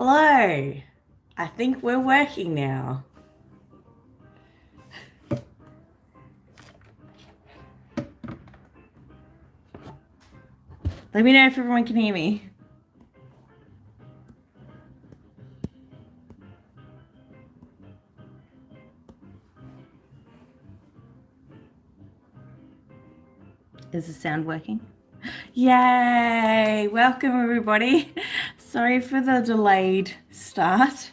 Hello. I think we're working now. Let me know if everyone can hear me. Is the sound working? Yay! Welcome everybody. Sorry for the delayed start.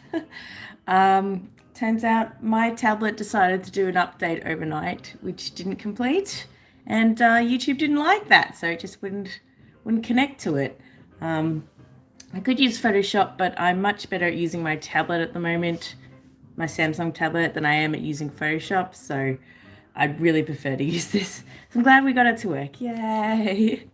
Turns out my tablet decided to do an update overnight, which didn't complete, and YouTube didn't like that, so it just wouldn't connect to it. I could use Photoshop, but I'm much better at using my tablet at the moment, my Samsung tablet, than I am at using Photoshop, so I'd really prefer to use this. So I'm glad we got it to work. Yay!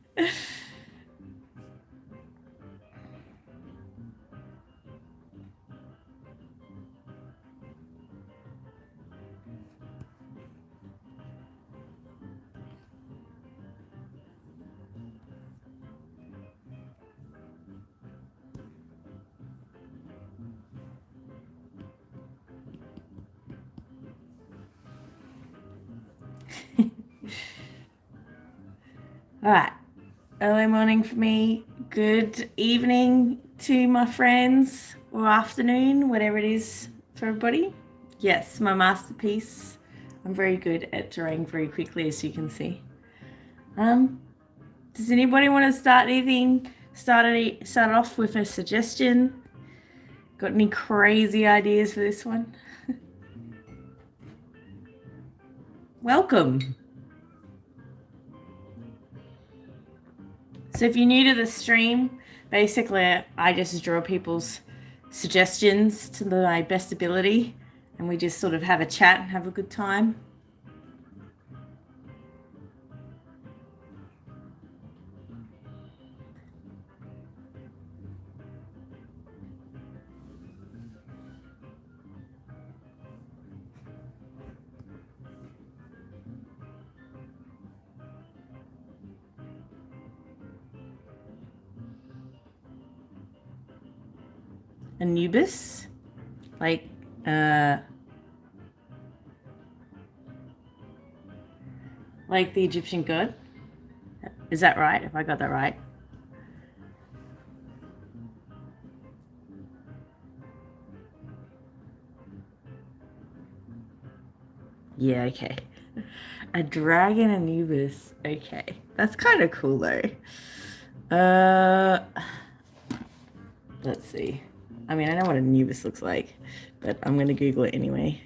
All right, early morning for me. Good evening to my friends, or afternoon, whatever it is for everybody. Yes, my masterpiece. I'm very good at drawing very quickly, as you can see. Does anybody want to start anything? Start off with a suggestion? Got any crazy ideas for this one? Welcome. So if you're new to the stream, basically I just draw people's suggestions to my best ability, and we just sort of have a chat and have a good time. Anubis, like the Egyptian god. Is that right? Have I got that right? Yeah, okay. A dragon Anubis. Okay. That's kind of cool though. Let's see. I mean, I know what Anubis looks like, but I'm going to Google it anyway.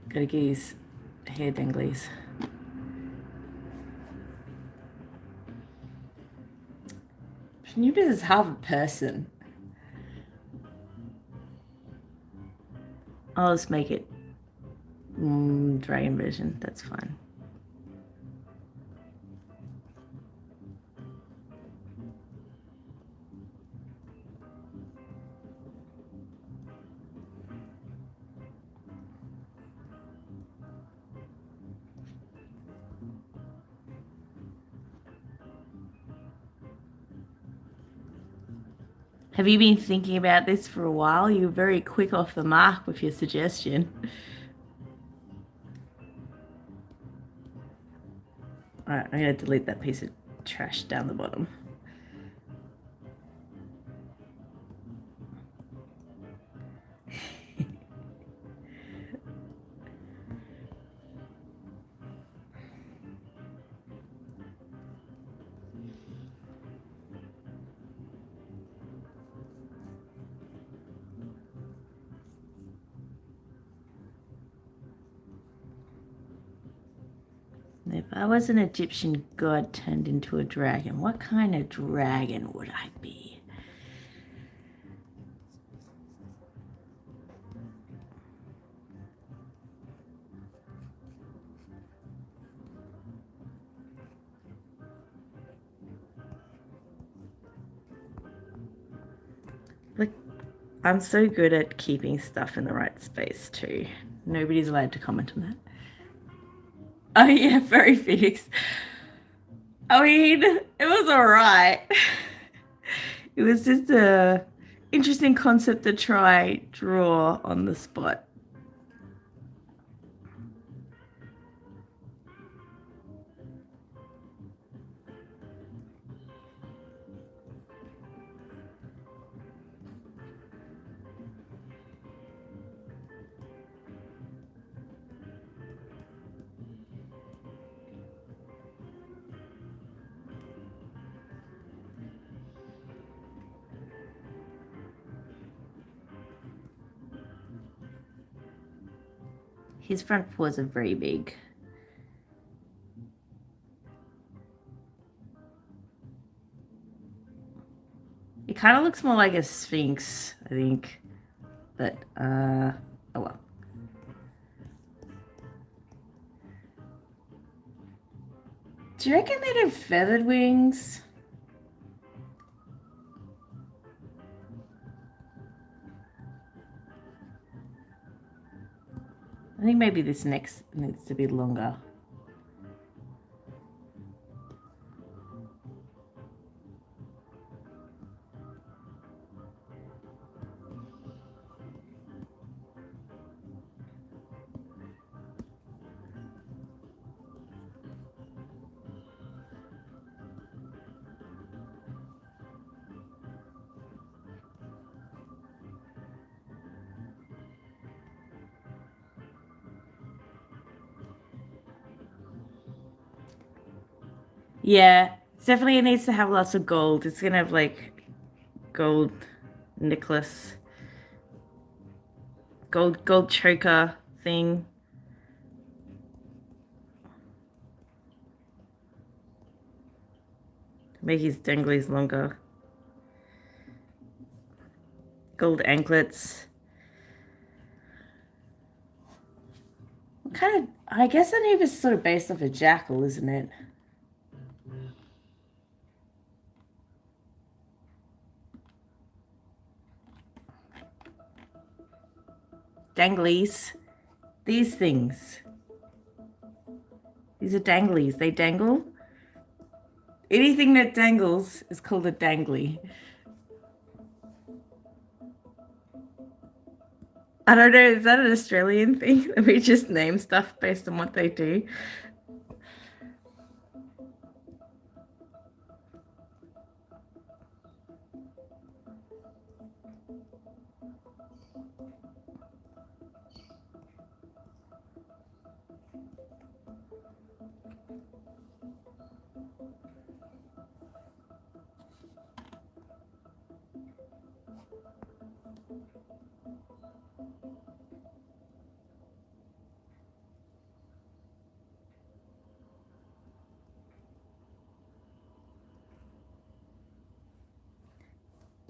Gotta get his hair danglies. Anubis is half a person. I'll just make it dragon version. That's fine. Have you been thinking about this for a while? You're very quick off the mark with your suggestion. All right, I'm going to delete that piece of trash down the bottom. If I was an Egyptian god turned into a dragon, what kind of dragon would I be? Look, I'm so good at keeping stuff in the right space too. Nobody's allowed to comment on that. Oh yeah, furry Phoenix. I mean, it was all right. It was just a interesting concept to try draw on the spot. His front paws are very big. It kind of looks more like a sphinx, I think. But, oh well. Do you reckon they'd have feathered wings? I think maybe this next needs to be longer. Yeah, it definitely needs to have lots of gold. It's gonna have like gold necklace, gold choker thing. Make his danglies longer. Gold anklets. What kind of? I guess Anubis is sort of based off a jackal, isn't it? Danglies. These things. These are danglies. They dangle. Anything that dangles is called a dangly. I don't know, is that an Australian thing that we just name stuff based on what they do?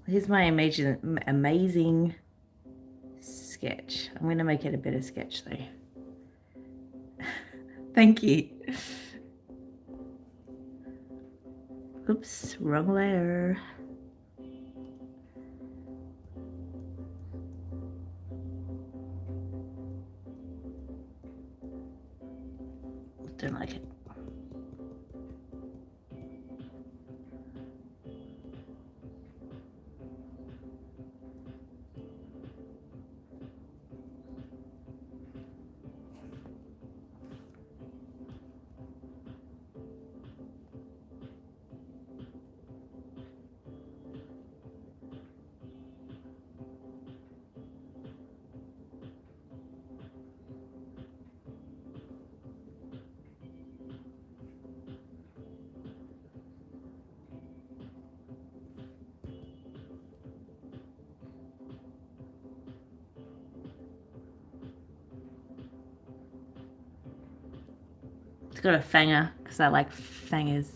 Here's my amazing sketch. I'm going to make it a better sketch though. Thank you. Oops, wrong layer. Don't like it. It's got a fanger because I like fangers.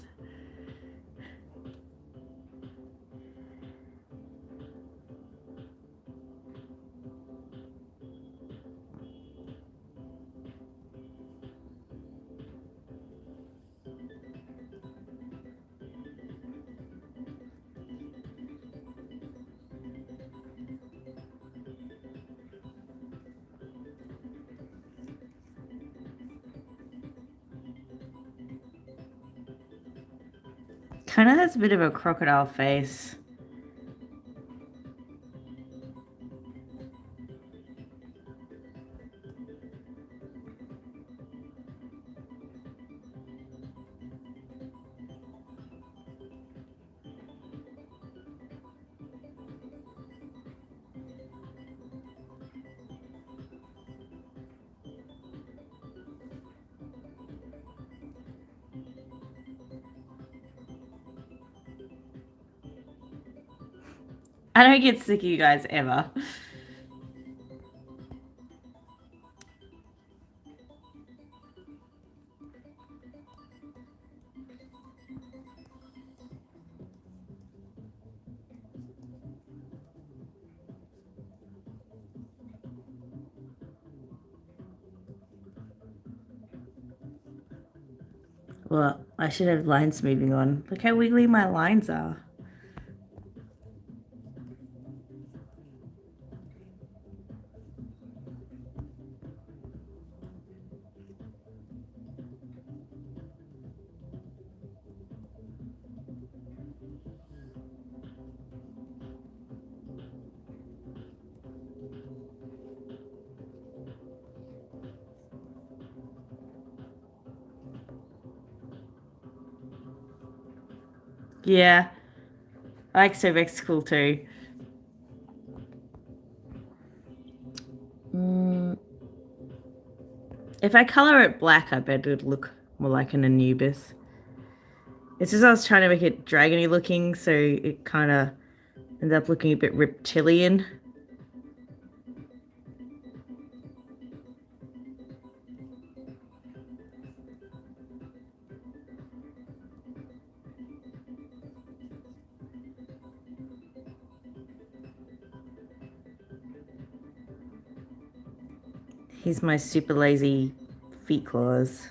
kind of has a bit of a crocodile face. I don't get sick of you guys ever. Well, I should have line smoothing on. Look how wiggly my lines are. Yeah, I like Cvek's cool too. If I color it black, I bet it'd look more like an Anubis. It's just I was trying to make it dragony looking, so it kind of ended up looking a bit reptilian. Here's my super lazy feet claws.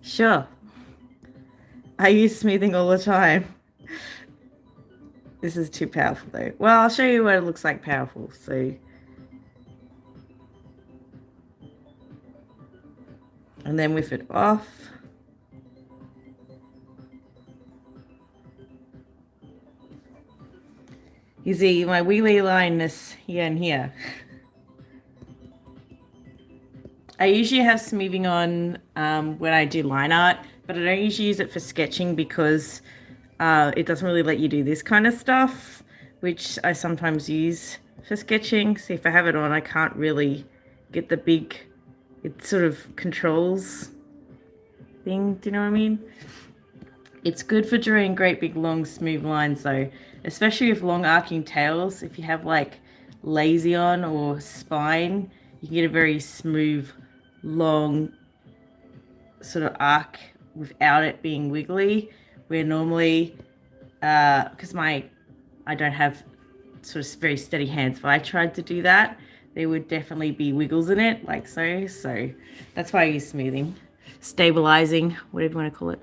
Sure. I use smoothing all the time. This is too powerful though. Well, I'll show you what it looks like powerful. So, and then whiff it off. You see my wheelie lineness here and here. I usually have smoothing on when I do line art, but I don't usually use it for sketching because it doesn't really let you do this kind of stuff, which I sometimes use for sketching. So if I have it on, I can't really get the big, it sort of controls thing. Do you know what I mean? It's good for drawing great big long smooth lines though, especially with long arcing tails. If you have like lazy on or spine, you can get a very smooth, long sort of arc without it being wiggly. Where normally, because I don't have sort of very steady hands, if I tried to do that, there would definitely be wiggles in it, like so. So that's why I use smoothing, stabilizing, whatever you want to call it.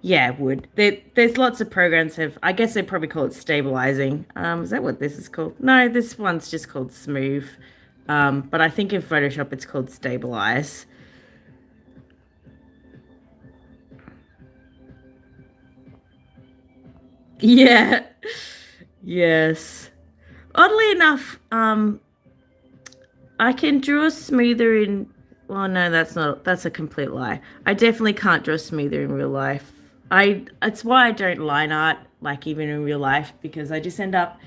Yeah, it would. There's lots of programs have, I guess they probably call it stabilizing. Is that what this is called? No, this one's just called smooth. But I think in Photoshop it's called stabilize. Yeah. Yes. Oddly enough, I can draw smoother in, well, no, that's a complete lie. I definitely can't draw smoother in real life. It's why I don't line art, like even in real life, because I just end up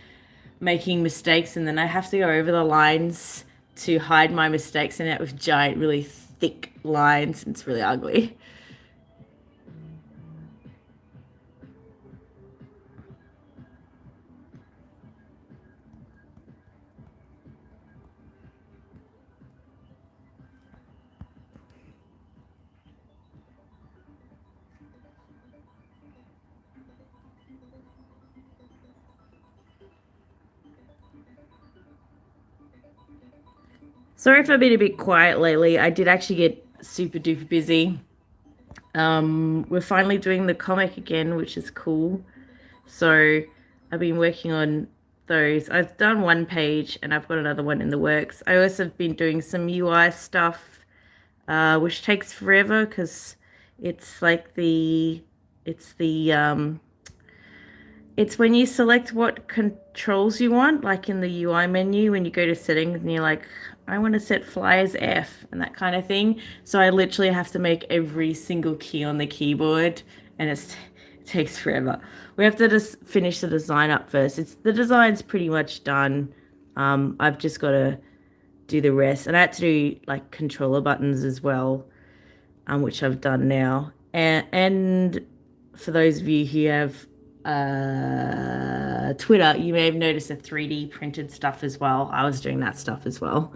making mistakes and then I have to go over the lines to hide my mistakes in it with giant, really thick lines. It's really ugly. Sorry if I've been a bit quiet lately. I did actually get super duper busy. We're finally doing the comic again, which is cool. So I've been working on those. I've done one page and I've got another one in the works. I also have been doing some UI stuff, which takes forever because it's like it's when you select what controls you want, like in the UI menu, when you go to settings and you're like, I want to set fly as F and that kind of thing. So I literally have to make every single key on the keyboard, and it takes forever. We have to just finish the design up first. The design's pretty much done. I've just got to do the rest. And I had to do like controller buttons as well, which I've done now. And for those of you who have Twitter, you may have noticed the 3D printed stuff as well. I was doing that stuff as well.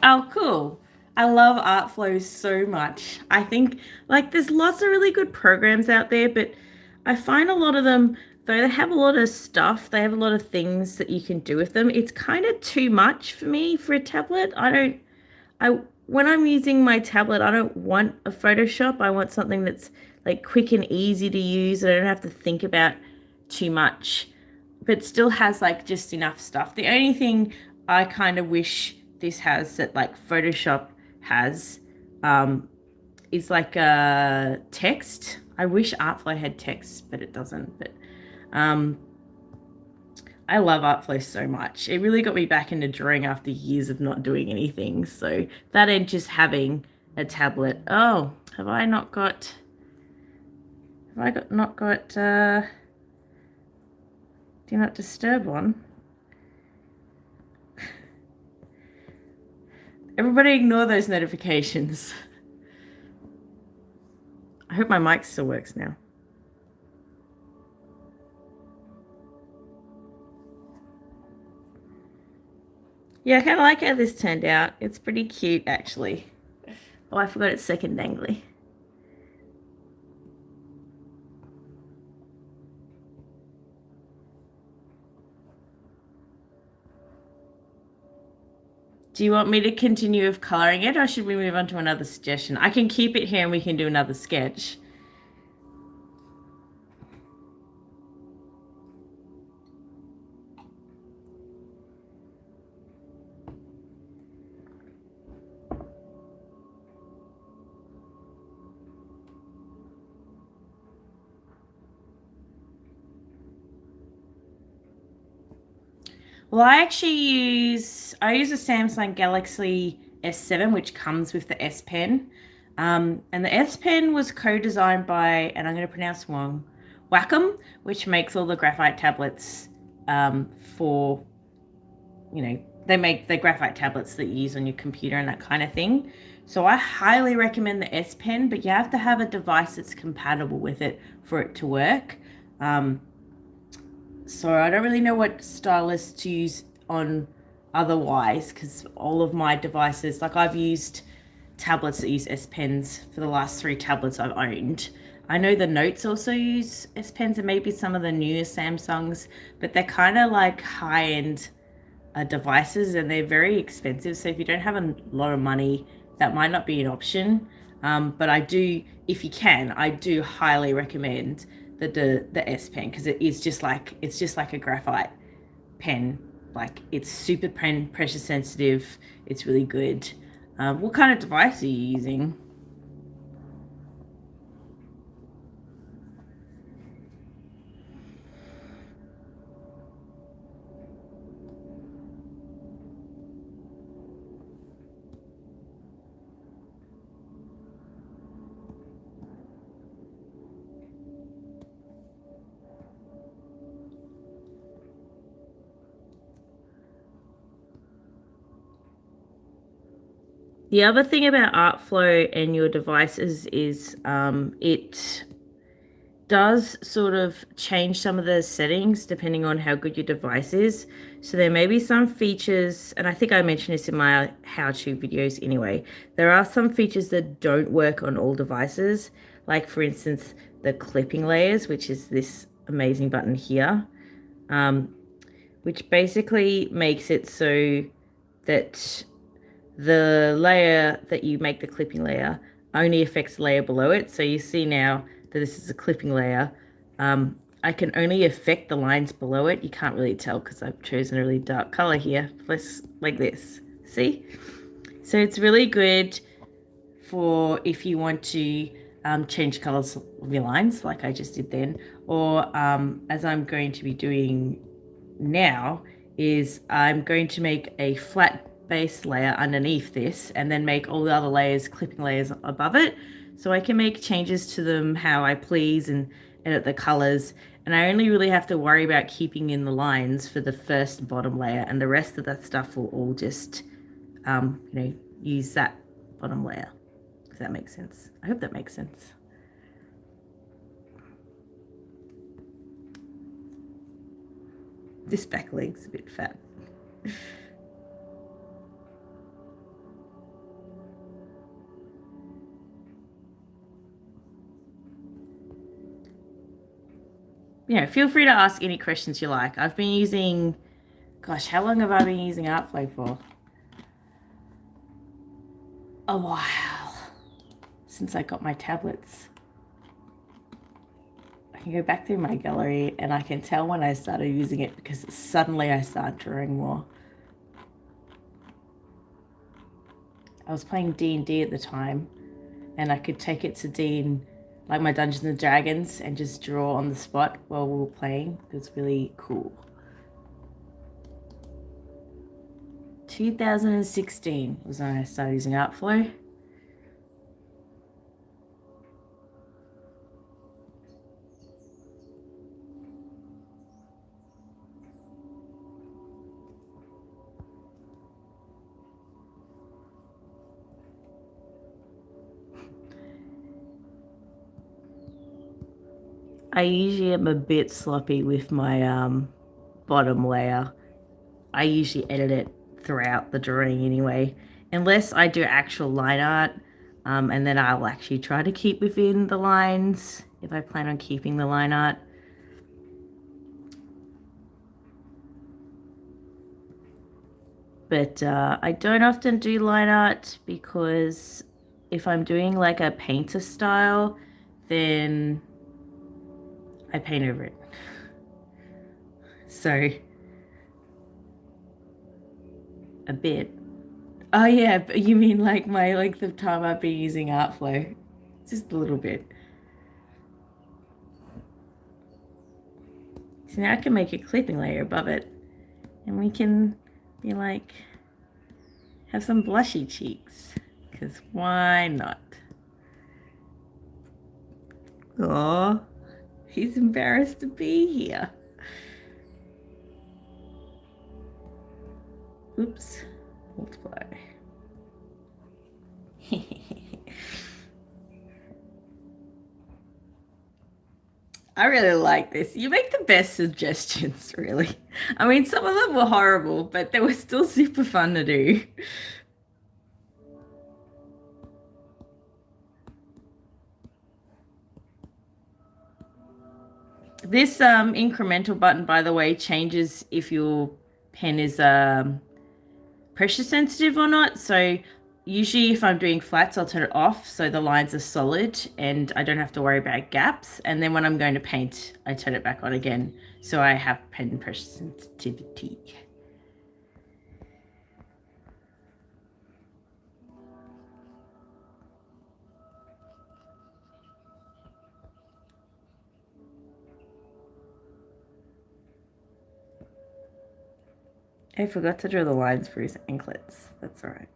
Oh, cool. I love Artflow so much. I think like there's lots of really good programs out there, but I find a lot of them, though they have a lot of stuff, they have a lot of things that you can do with them. It's kind of too much for me for a tablet. I when I'm using my tablet, I don't want a Photoshop. I want something that's like quick and easy to use. I don't have to think about too much, but still has like just enough stuff. The only thing I kind of wish this has that like Photoshop has is like a text. I wish Artflow had text, but it doesn't. But I love Artflow so much. It really got me back into drawing after years of not doing anything. So that and just having a tablet. Oh, have I not got do not disturb on? Everybody ignore those notifications. I hope my mic still works now. Yeah, I kind of like how this turned out. It's pretty cute, actually. Oh, I forgot it's second dangly. Do you want me to continue with coloring it, or should we move on to another suggestion? I can keep it here and we can do another sketch. Well, I use a Samsung Galaxy S7, which comes with the S Pen. And the S Pen was co-designed by, and I'm going to pronounce wrong, Wacom, which makes all the graphite tablets for, they make the graphite tablets that you use on your computer and that kind of thing. So I highly recommend the S Pen, but you have to have a device that's compatible with it for it to work. So I don't really know what stylus to use on otherwise, because all of my devices, like I've used tablets that use S Pens for the last 3 tablets I've owned. I know the Notes also use S Pens and maybe some of the newer Samsungs, but they're kind of like high-end devices and they're very expensive. So if you don't have a lot of money, that might not be an option. But I do, if you can, I do highly recommend the S Pen, because it's just like a graphite pen. Like it's super pressure sensitive. It's really good. What kind of device are you using? The other thing about Artflow and your devices is it does sort of change some of the settings depending on how good your device is. So there may be some features, and I think I mentioned this in my how-to videos anyway. There are some features that don't work on all devices, like for instance, the clipping layers, which is this amazing button here, which basically makes it so that the layer that you make the clipping layer only affects the layer below it. So you see now that this is a clipping layer. I can only affect the lines below it. You can't really tell because I've chosen a really dark color here. Let's like this. See? So it's really good for if you want to change colors of your lines like I just did then, or as I'm going to be doing now, is I'm going to make a flat base layer underneath this and then make all the other layers clipping layers above it, so I can make changes to them how I please and edit the colors. And I only really have to worry about keeping in the lines for the first bottom layer, and the rest of that stuff will all just use that bottom layer. If that makes sense. I hope that makes sense. This back leg's a bit fat. Feel free to ask any questions you like. I've been using, gosh, how long have I been using Artflow for? A while. Since I got my tablets. I can go back through my gallery and I can tell when I started using it because suddenly I started drawing more. I was playing D&D at the time, and I could take it to D, like my Dungeons and Dragons, and just draw on the spot while we were playing. It was really cool. 2016 was when I started using Artflow. I usually am a bit sloppy with my bottom layer. I usually edit it throughout the drawing anyway, unless I do actual line art, and then I'll actually try to keep within the lines if I plan on keeping the line art. But I don't often do line art because if I'm doing like a painter style, then I paint over it. So a bit. Oh yeah, but you mean like my length of time I've been using Artflow? Just a little bit. So now I can make a clipping layer above it, and we can be like, have some blushy cheeks, because why not? Oh, he's embarrassed to be here. Oops, multiply. I really like this. You make the best suggestions, really. I mean, some of them were horrible, but they were still super fun to do. This incremental button, by the way, changes if your pen is pressure sensitive or not. So usually if I'm doing flats, I'll turn it off so the lines are solid and I don't have to worry about gaps. And then when I'm going to paint, I turn it back on again so I have pen pressure sensitivity. I forgot to draw the lines for his anklets. That's all right.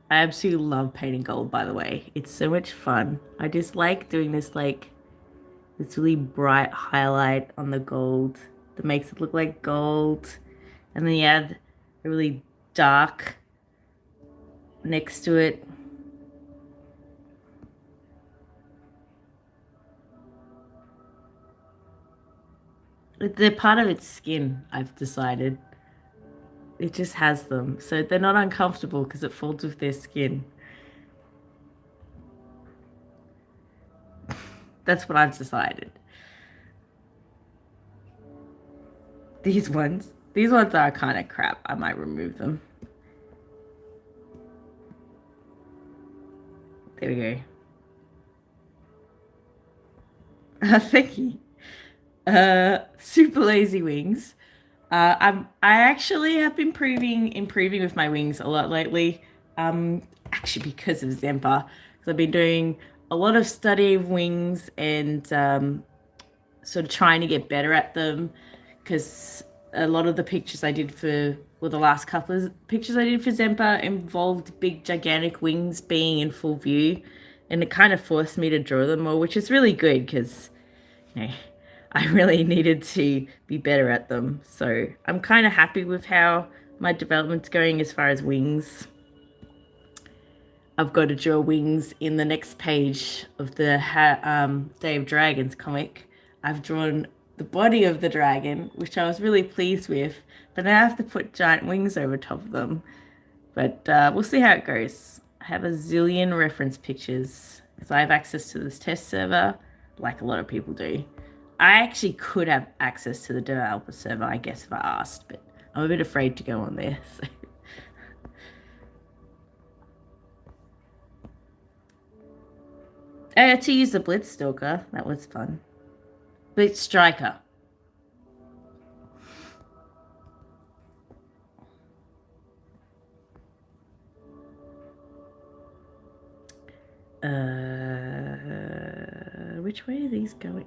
I absolutely love painting gold, by the way. It's so much fun. I just like doing this really bright highlight on the gold that makes it look like gold. And then you add a really dark next to it. They're part of its skin, I've decided. It just has them. So they're not uncomfortable because it folds with their skin. That's what I've decided. These ones are kind of crap. I might remove them. There we go. Thank you. Super lazy wings. I actually have been improving with my wings a lot lately. Actually because of Zempa, because I've been doing a lot of study of wings and sort of trying to get better at them. Because a lot of the pictures I did the last couple of pictures I did for Zempa involved big gigantic wings being in full view, and it kind of forced me to draw them more, which is really good because I really needed to be better at them. So I'm kind of happy with how my development's going as far as wings. I've got to draw wings in the next page of the Day of Dragons comic. I've drawn the body of the dragon, which I was really pleased with, but now I have to put giant wings over top of them. But we'll see how it goes. I have a zillion reference pictures because I have access to this test server, like a lot of people do. I actually could have access to the developer server, I guess, if I asked, but I'm a bit afraid to go on there. So. I had to use the Blitz Stalker. That was fun. Blitz Striker. Which way are these going?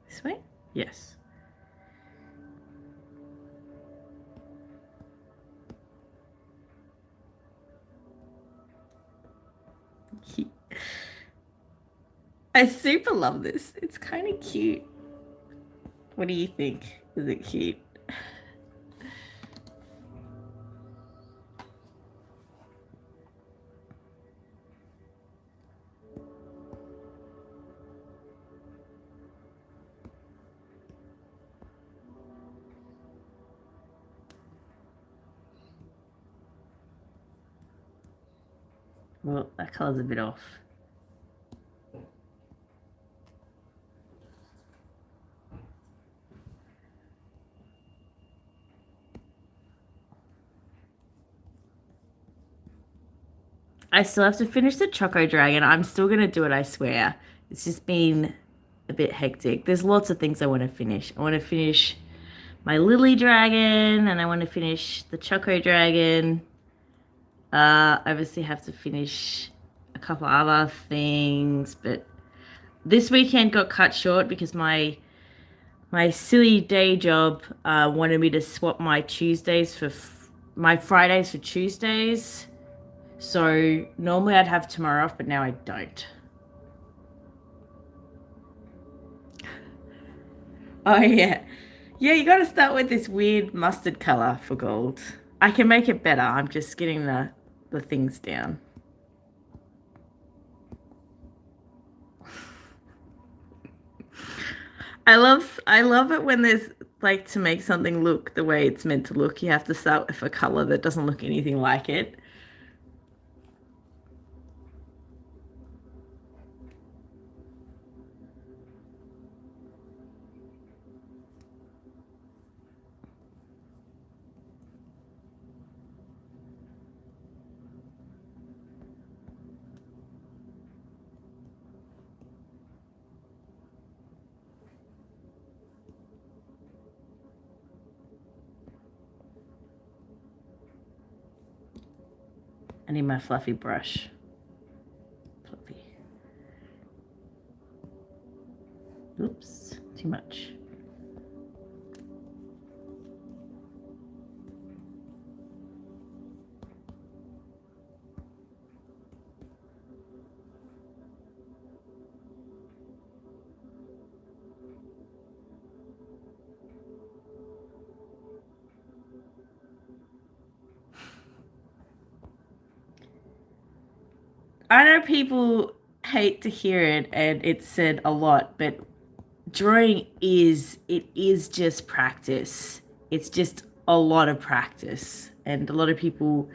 This way? Yes. I super love this. It's kind of cute. What do you think? Is it cute? Well, that color's a bit off. I still have to finish the Choco Dragon. I'm still going to do it, I swear. It's just been a bit hectic. There's lots of things I want to finish. I want to finish my Lily Dragon, and I want to finish the Choco Dragon. Obviously have to finish a couple other things, but this weekend got cut short because my silly day job wanted me to swap my Tuesdays for my Fridays for Tuesdays. So normally I'd have tomorrow off, but now I don't. Oh yeah. Yeah, you got to start with this weird mustard color for gold. I can make it better. I'm just getting the things down. I love it when there's like, to make something look the way it's meant to look, you have to start with a color that doesn't look anything like it. I need my fluffy brush. Fluffy. Oops, too much. I know people hate to hear it, and it's said a lot, but drawing is just practice. It's just a lot of practice, and a lot of people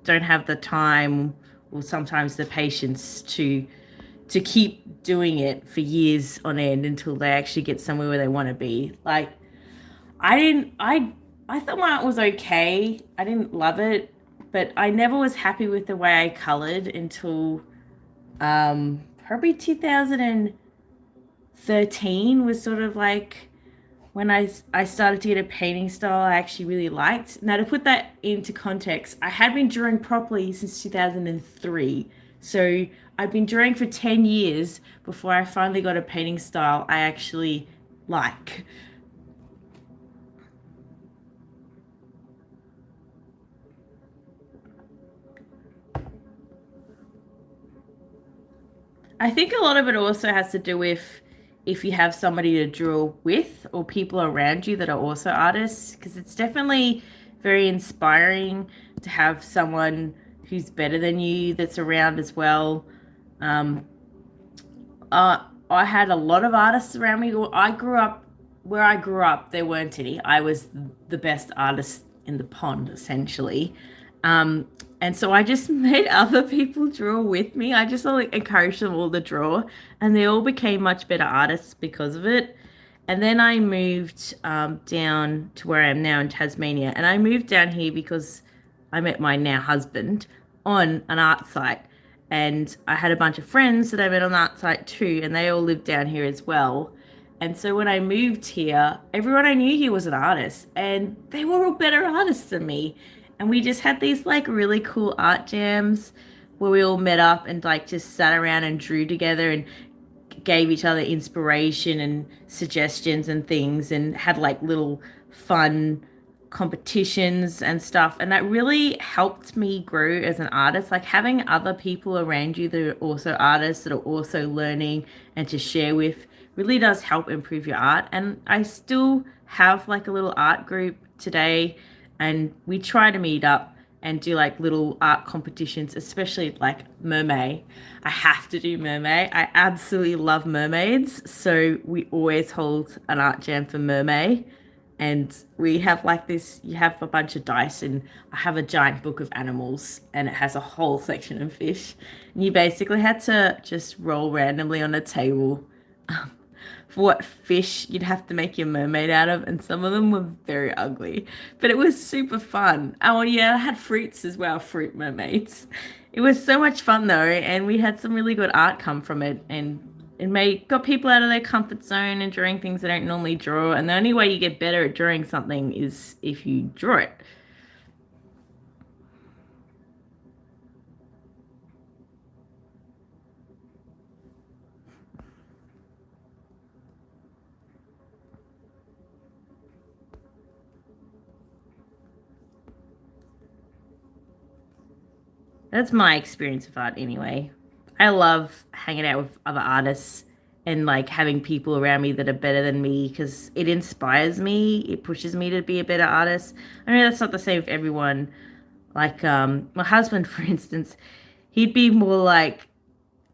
don't have the time or sometimes the patience to keep doing it for years on end until they actually get somewhere where they want to be. Like I didn't I thought my art was okay. I didn't love it, but I never was happy with the way I colored until probably 2013 was sort of like when I started to get a painting style I actually really liked. Now, to put that into context, I had been drawing properly since 2003. So I've been drawing for 10 years before I finally got a painting style I actually like. I think a lot of it also has to do with if you have somebody to draw with or people around you that are also artists, because it's definitely very inspiring to have someone who's better than you that's around as well. Um, I had a lot of artists around me. I grew up where I grew up. There weren't any. I was the best artist in the pond, essentially. Um, and so I just made other people draw with me. I just like encouraged them all to draw, and they all became much better artists because of it. And then I moved down to where I am now in Tasmania, and I moved down here because I met my now husband on an art site, and I had a bunch of friends that I met on that site too, and they all lived down here as well. And so when I moved here, everyone I knew here was an artist, and they were all better artists than me. And we just had these like really cool art jams where we all met up and like just sat around and drew together and gave each other inspiration and suggestions and things and had like little fun competitions and stuff, and that really helped me grow as an artist. Like having other people around you that are also artists that are also learning and to share with really does help improve your art. And I still have like a little art group today, and we try to meet up and do like little art competitions, especially like mermaid. I have to do mermaid. I absolutely love mermaids. So we always hold an art jam for mermaid. And we have like this, you have a bunch of dice, and I have a giant book of animals, and it has a whole section of fish. And you basically had to just roll randomly on a table for what fish you'd have to make your mermaid out of, and some of them were very ugly, but it was super fun. Oh yeah, I had fruits as well, fruit mermaids. It was so much fun though, and we had some really good art come from it, and it made got people out of their comfort zone and drawing things they don't normally draw. And the only way you get better at drawing something is if you draw it. That's my experience of art anyway. I love hanging out with other artists and like having people around me that are better than me because it inspires me. It pushes me to be a better artist. I know that's not the same for everyone. Like my husband, for instance, he'd be more like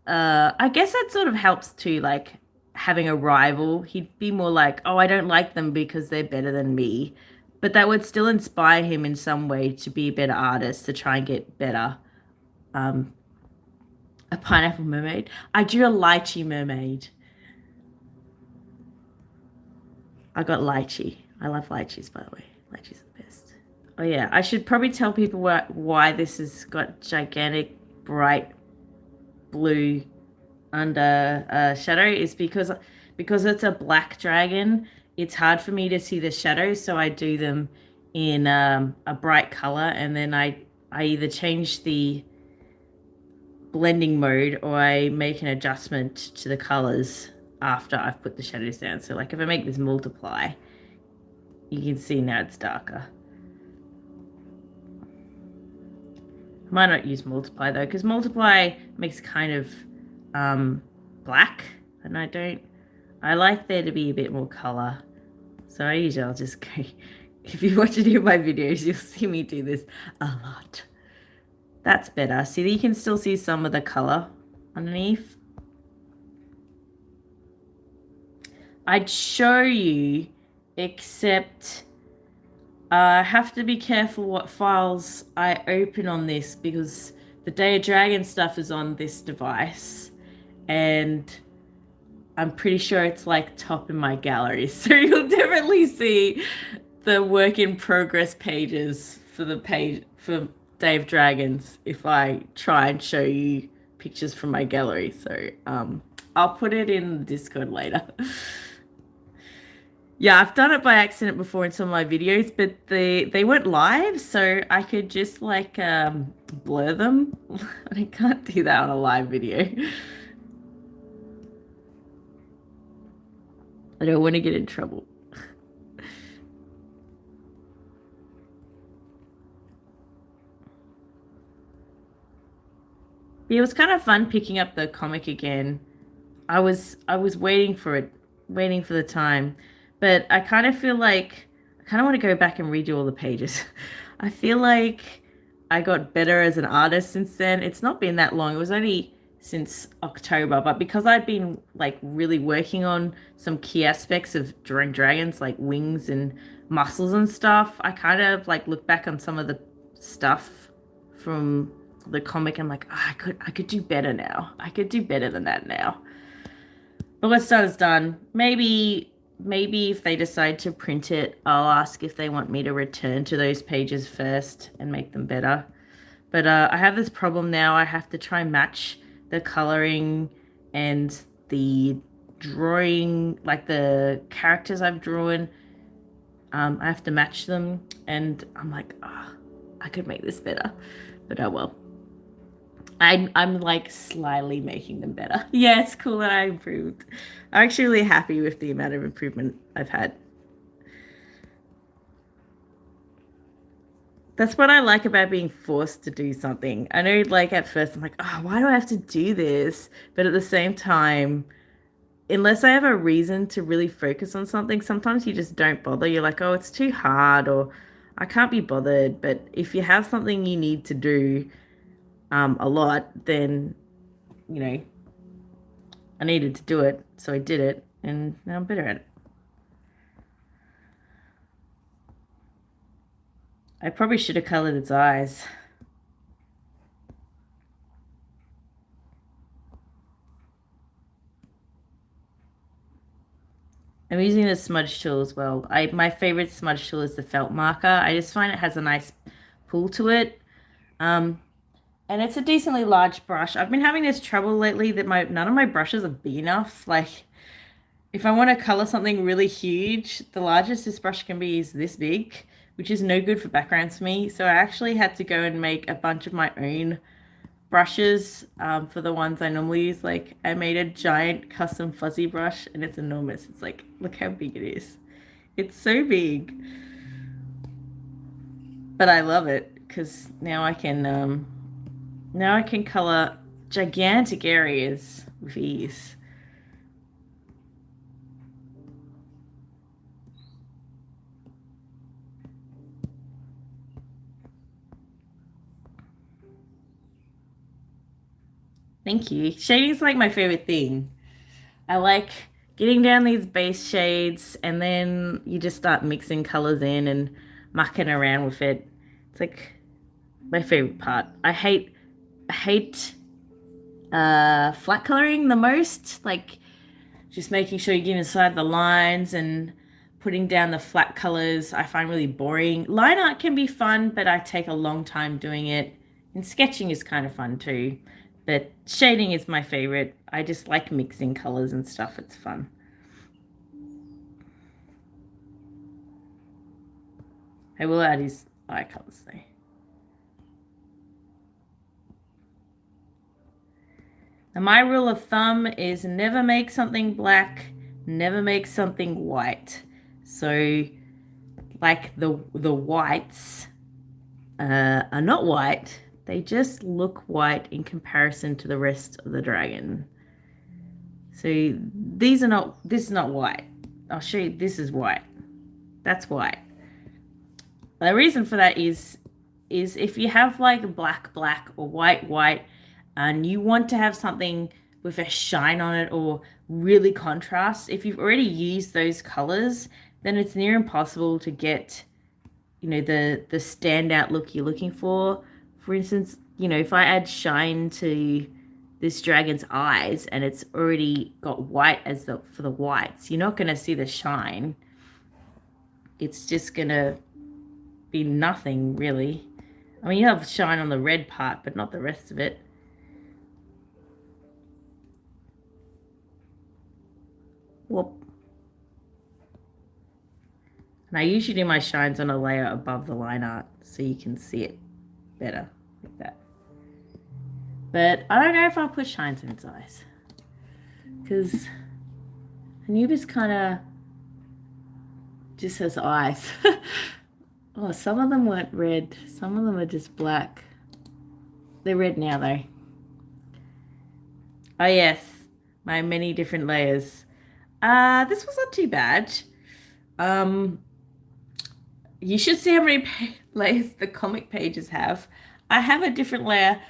I guess that sort of helps too, like having a rival. He'd be more like, "Oh, I don't like them because they're better than me." But that would still inspire him in some way to be a better artist, to try and get better. Um, a pineapple mermaid. I drew a lychee mermaid. I got lychee. I love lychees, by the way. Lychee's the best. Oh yeah, I should probably tell people why this has got gigantic, bright blue under shadow is because it's a black dragon. It's hard for me to see the shadows, so I do them in a bright color, and then I either change the blending mode or I make an adjustment to the colors after I've put the shadows down. So like if I make this multiply, you can see now it's darker. I might not use multiply though, because multiply makes kind of black, and I like there to be a bit more color. So I'll just go, if you watch any of my videos, you'll see me do this a lot. That's better. See, you can still see some of the color underneath. I'd show you, except I have to be careful what files I open on this, because the Day of Dragon stuff is on this device, and I'm pretty sure it's like top in my gallery. So you'll definitely see the work in progress pages for the page for Day of Dragons if I try and show you pictures from my gallery. So I'll put it in the Discord later. Yeah, I've done it by accident before in some of my videos, but they weren't live, so I could just like blur them. I can't do that on a live video. I don't want to get in trouble. Yeah, it was kind of fun picking up the comic again. I was waiting for it, waiting for the time. But I kind of feel like I kind of want to go back and redo all the pages. I feel like I got better as an artist since then. It's not been that long. It was only since October, but because I'd been like really working on some key aspects of drawing dragons, like wings and muscles and stuff, I kind of like look back on some of the stuff from the comic. I'm like, oh, I could do better now. I could do better than that now. But what's done is done. Maybe if they decide to print it, I'll ask if they want me to return to those pages first and make them better. But I have this problem now. I have to try and match the coloring and the drawing, like the characters I've drawn. I have to match them, and I'm like, oh, I could make this better. But oh well. I'm like slyly making them better. Yeah, it's cool that I improved. I'm actually really happy with the amount of improvement I've had. That's what I like about being forced to do something. I know, like, at first I'm like, oh, why do I have to do this? But at the same time, unless I have a reason to really focus on something, sometimes you just don't bother. You're like, oh, it's too hard, or I can't be bothered. But if you have something you need to do, a lot, then, you know, I needed to do it, so I did it, and now I'm better at it. I probably should have colored its eyes. I'm using the smudge tool as well. My favorite smudge tool is the felt marker. I just find it has a nice pull to it. And it's a decently large brush. I've been having this trouble lately that none of my brushes are big enough. Like, if I want to color something really huge, the largest this brush can be is this big, which is no good for backgrounds for me. So I actually had to go and make a bunch of my own brushes for the ones I normally use. Like, I made a giant custom fuzzy brush, and it's enormous. It's like, look how big it is. It's so big. But I love it because now I can color gigantic areas with ease. Thank you. Shading is like my favorite thing. I like getting down these base shades, and then you just start mixing colors in and mucking around with it. It's like my favorite part. I hate flat coloring the most, like just making sure you get inside the lines and putting down the flat colors. I find really boring. Line art can be fun, but I take a long time doing it. And sketching is kind of fun too, but shading is my favorite. I just like mixing colors and stuff. It's fun. I will add his eye colors though. And my rule of thumb is never make something black, never make something white. So, like the whites are not white. They just look white in comparison to the rest of the dragon. So this is not white. I'll show you, this is white. That's white. The reason for that is is if you have like black, black or white, white, and you want to have something with a shine on it or really contrast, if you've already used those colors, then it's near impossible to get, you know, the standout look you're looking for. For instance, you know, if I add shine to this dragon's eyes and it's already got white as for the whites, you're not going to see the shine. It's just going to be nothing, really. I mean, you have shine on the red part, but not the rest of it. Whoop. And I usually do my shines on a layer above the line art so you can see it better like that. But I don't know if I'll put shines in its eyes, because Anubis kind of just has eyes. Oh, some of them weren't red. Some of them are just black. They're red now, though. Oh, yes. My many different layers. This was not too bad. You should see how many layers the comic pages have. I have a different layer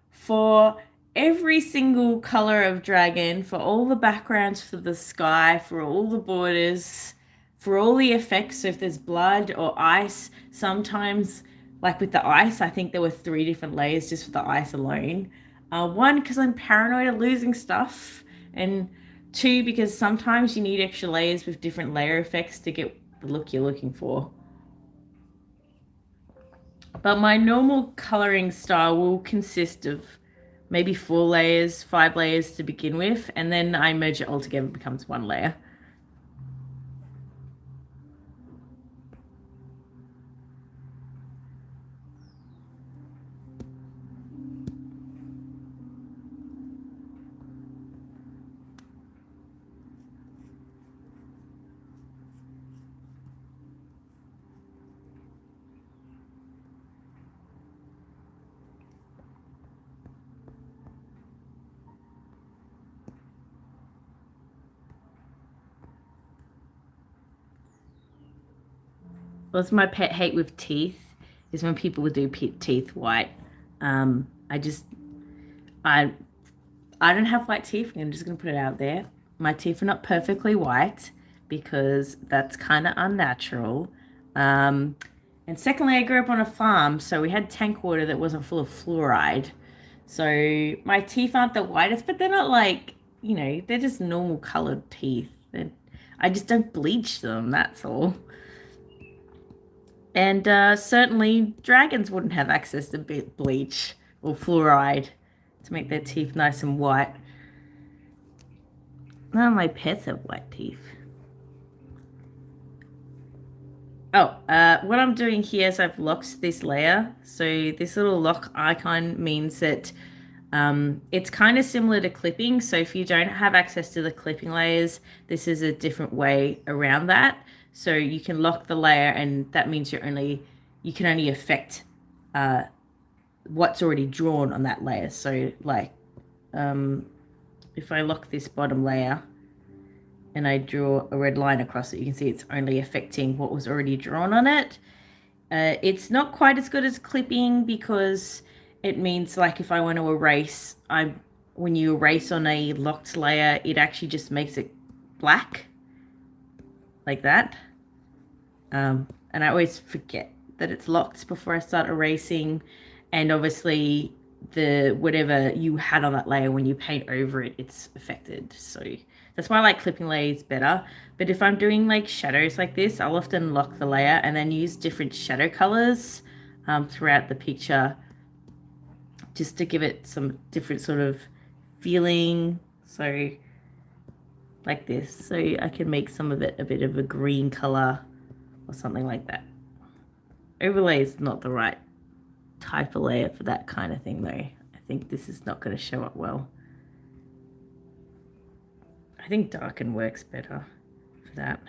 for every single color of dragon, for all the backgrounds for the sky, for all the borders, for all the effects. So if there's blood or ice, sometimes, like with the ice, I think there were 3 different layers just for the ice alone. 1, because I'm paranoid of losing stuff, and 2, because sometimes you need extra layers with different layer effects to get the look you're looking for. But my normal coloring style will consist of maybe 4 layers, 5 layers to begin with, and then I merge it all together, it becomes 1 layer. What's my pet hate with teeth is when people would do teeth white. I don't have white teeth. I'm just going to put it out there. My teeth are not perfectly white because that's kind of unnatural. And secondly, I grew up on a farm, so we had tank water that wasn't full of fluoride. So my teeth aren't the whitest, but they're not like, you know, they're just normal colored teeth. I just don't bleach them, that's all. And certainly dragons wouldn't have access to bleach or fluoride to make their teeth nice and white. None of my pets have white teeth. Oh, what I'm doing here is I've locked this layer. So this little lock icon means that it's kind of similar to clipping. So if you don't have access to the clipping layers, this is a different way around that. So you can lock the layer, and that means you can only affect what's already drawn on that layer. So like if I lock this bottom layer and I draw a red line across it, you can see it's only affecting what was already drawn on it. It's not quite as good as clipping because it means, like, if I want to erase, when you erase on a locked layer, it actually just makes it black like that. And I always forget that it's locked before I start erasing. And obviously whatever you had on that layer, when you paint over it, it's affected. So that's why I like clipping layers better. But if I'm doing like shadows like this, I'll often lock the layer and then use different shadow colors throughout the picture, just to give it some different sort of feeling. So like this, so I can make some of it a bit of a green color or something like that. Overlay is not the right type of layer for that kind of thing though. I think this is not going to show up well. I think darken works better for that.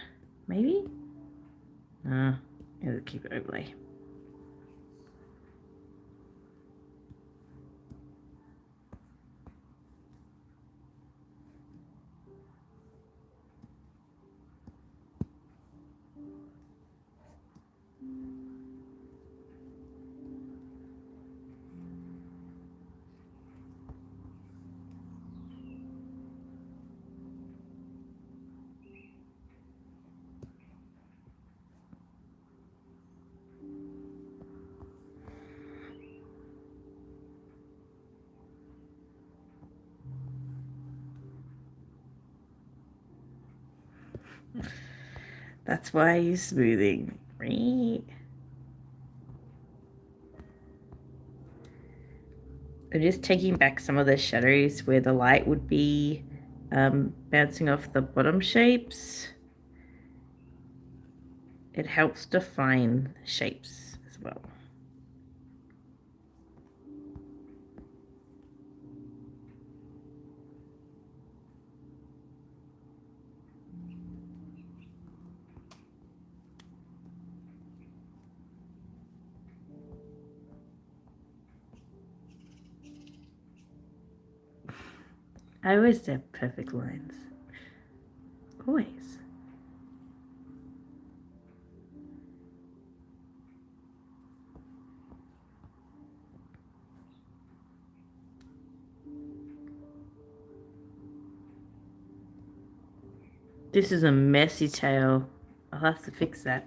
Maybe? No, I'll keep it overlay. That's why I use smoothing. I'm just taking back some of the shadows where the light would be bouncing off the bottom shapes. It helps define shapes as well. I always have perfect lines. Always. This is a messy tail. I'll have to fix that.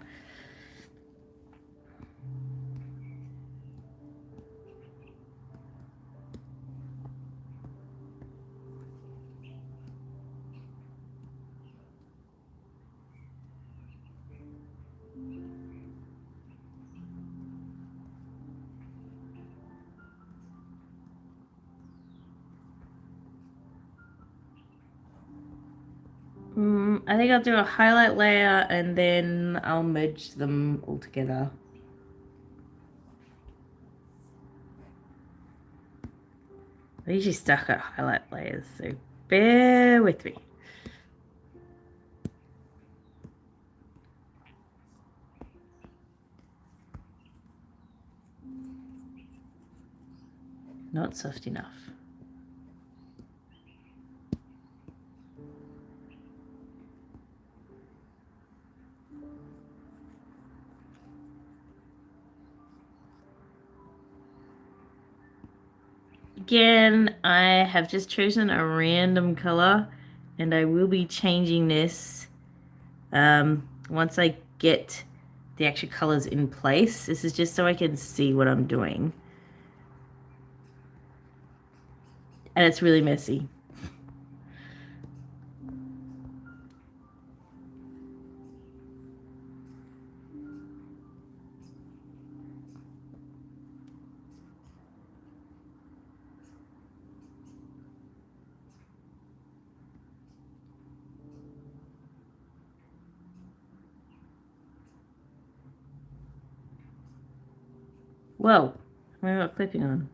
I think I'll do a highlight layer and then I'll merge them all together. I usually stuck at highlight layers, so bear with me. Not soft enough. Again, I have just chosen a random color and I will be changing this once I get the actual colors in place. This is just so I can see what I'm doing. And it's really messy. Whoa, what am I clipping on?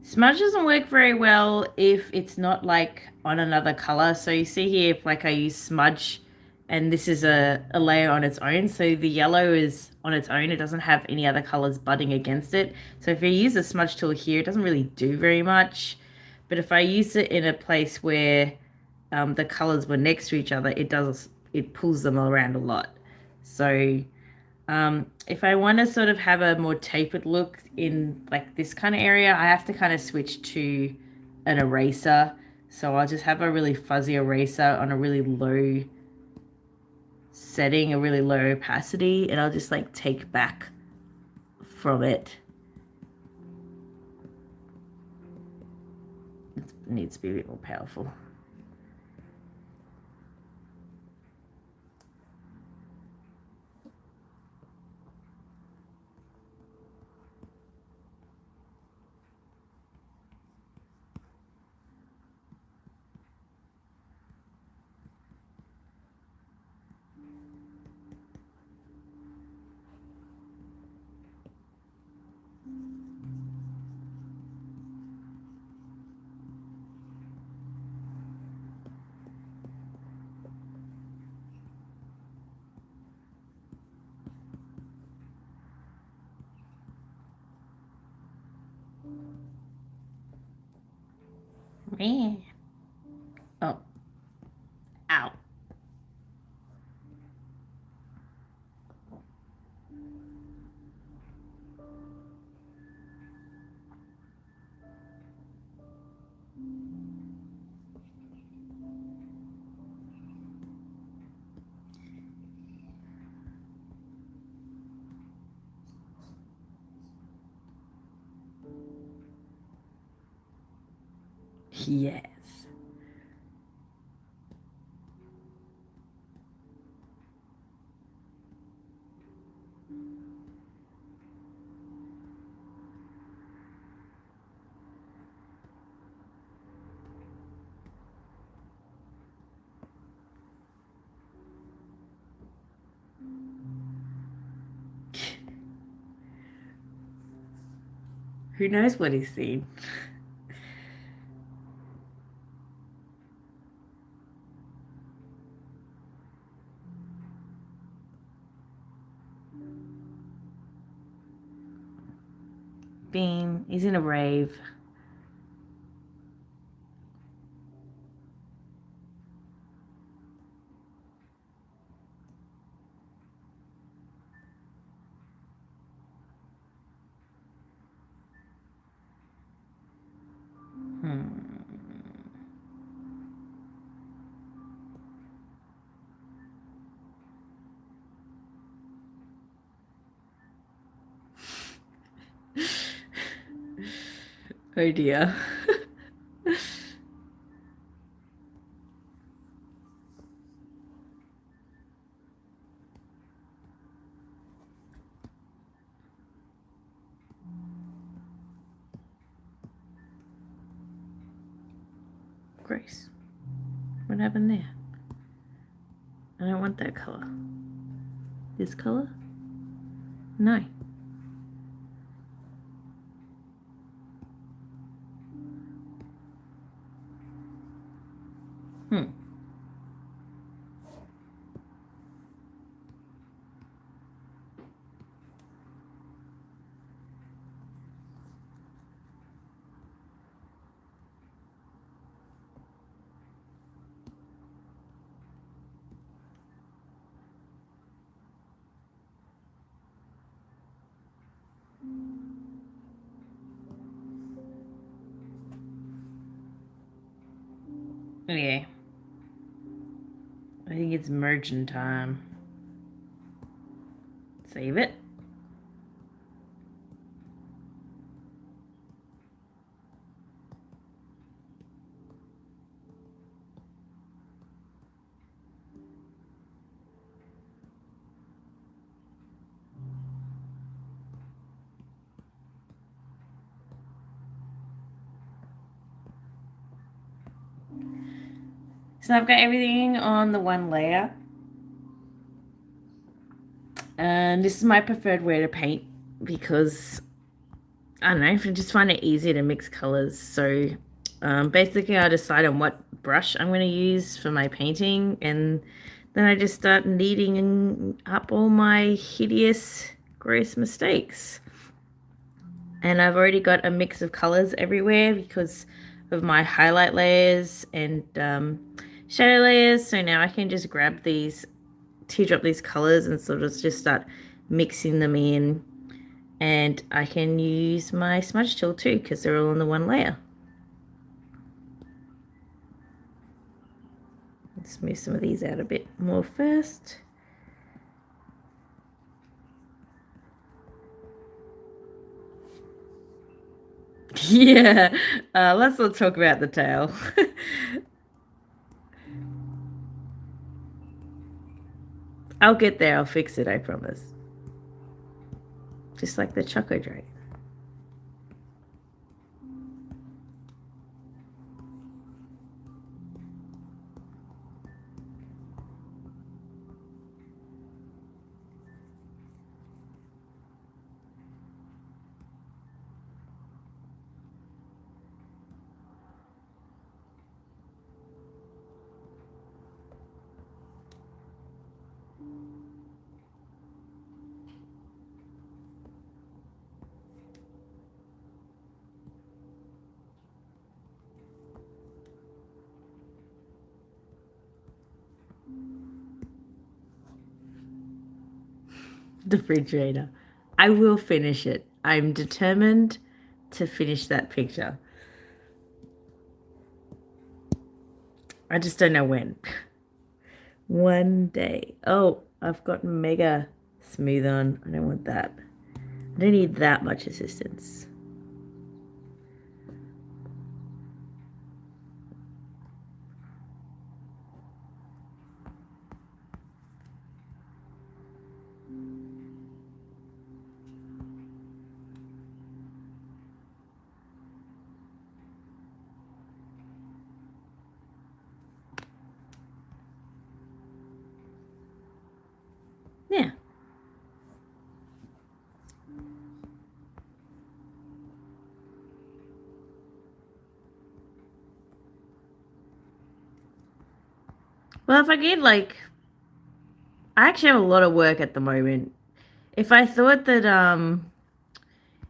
Smudge doesn't work very well if it's not like on another color. So you see here, if like I use smudge and this is a layer on its own. So the yellow is on its own. It doesn't have any other colors budding against it. So if you use a smudge tool here, it doesn't really do very much. But if I use it in a place where the colors were next to each other, it pulls them around a lot. So if I want to sort of have a more tapered look in like this kind of area, I have to kind of switch to an eraser. So I'll just have a really fuzzy eraser on a really low setting, a really low opacity, and I'll just like take back from it. It needs to be a bit more powerful. Oh. Ow. Yes. Who knows what he's seen? Beam, he's in a rave. Oh dear. Grace, what happened there? I don't want that color. This color? No. Okay. I think it's merging time. Save it. So I've got everything on the one layer. And this is my preferred way to paint because, I don't know, I just find it easier to mix colors. So basically I decide on what brush I'm going to use for my painting, and then I just start kneading up all my hideous, gross mistakes. And I've already got a mix of colors everywhere because of my highlight layers and shadow layers. So now I can just grab these, teardrop these colors and sort of just start mixing them in. And I can use my smudge tool too because they're all on the one layer. Let's move some of these out a bit more first. Yeah, let's not talk about the tail. I'll get there, I'll fix it, I promise. Just like the Choco Dragon. The refrigerator. I will finish it. I'm determined to finish that picture. I just don't know when. One day. Oh, I've got mega smooth on. I don't want that. I don't need that much assistance. Well, if I get like, I actually have a lot of work at the moment. If I thought that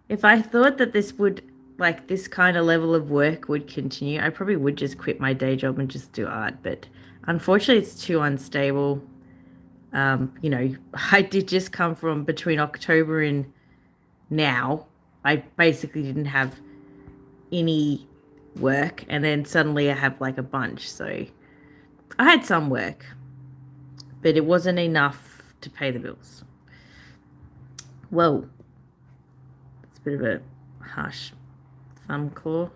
if I thought that this would, like, this kind of level of work would continue, I probably would just quit my day job and just do art. But unfortunately, it's too unstable. You know, I did just come from between October and now. I basically didn't have any work, and then suddenly I have like a bunch. So I had some work, but it wasn't enough to pay the bills. Whoa, it's a bit of a harsh thumb claw.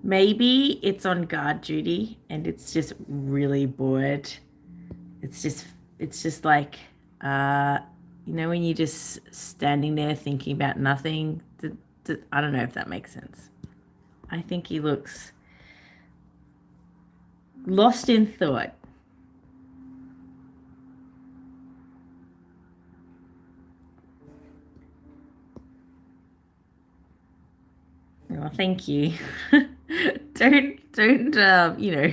Maybe it's on guard duty and it's just really bored. It's just like you know, when you're just standing there thinking about nothing. I don't know if that makes sense. I think he looks lost in thought. Oh, thank you. don't you know,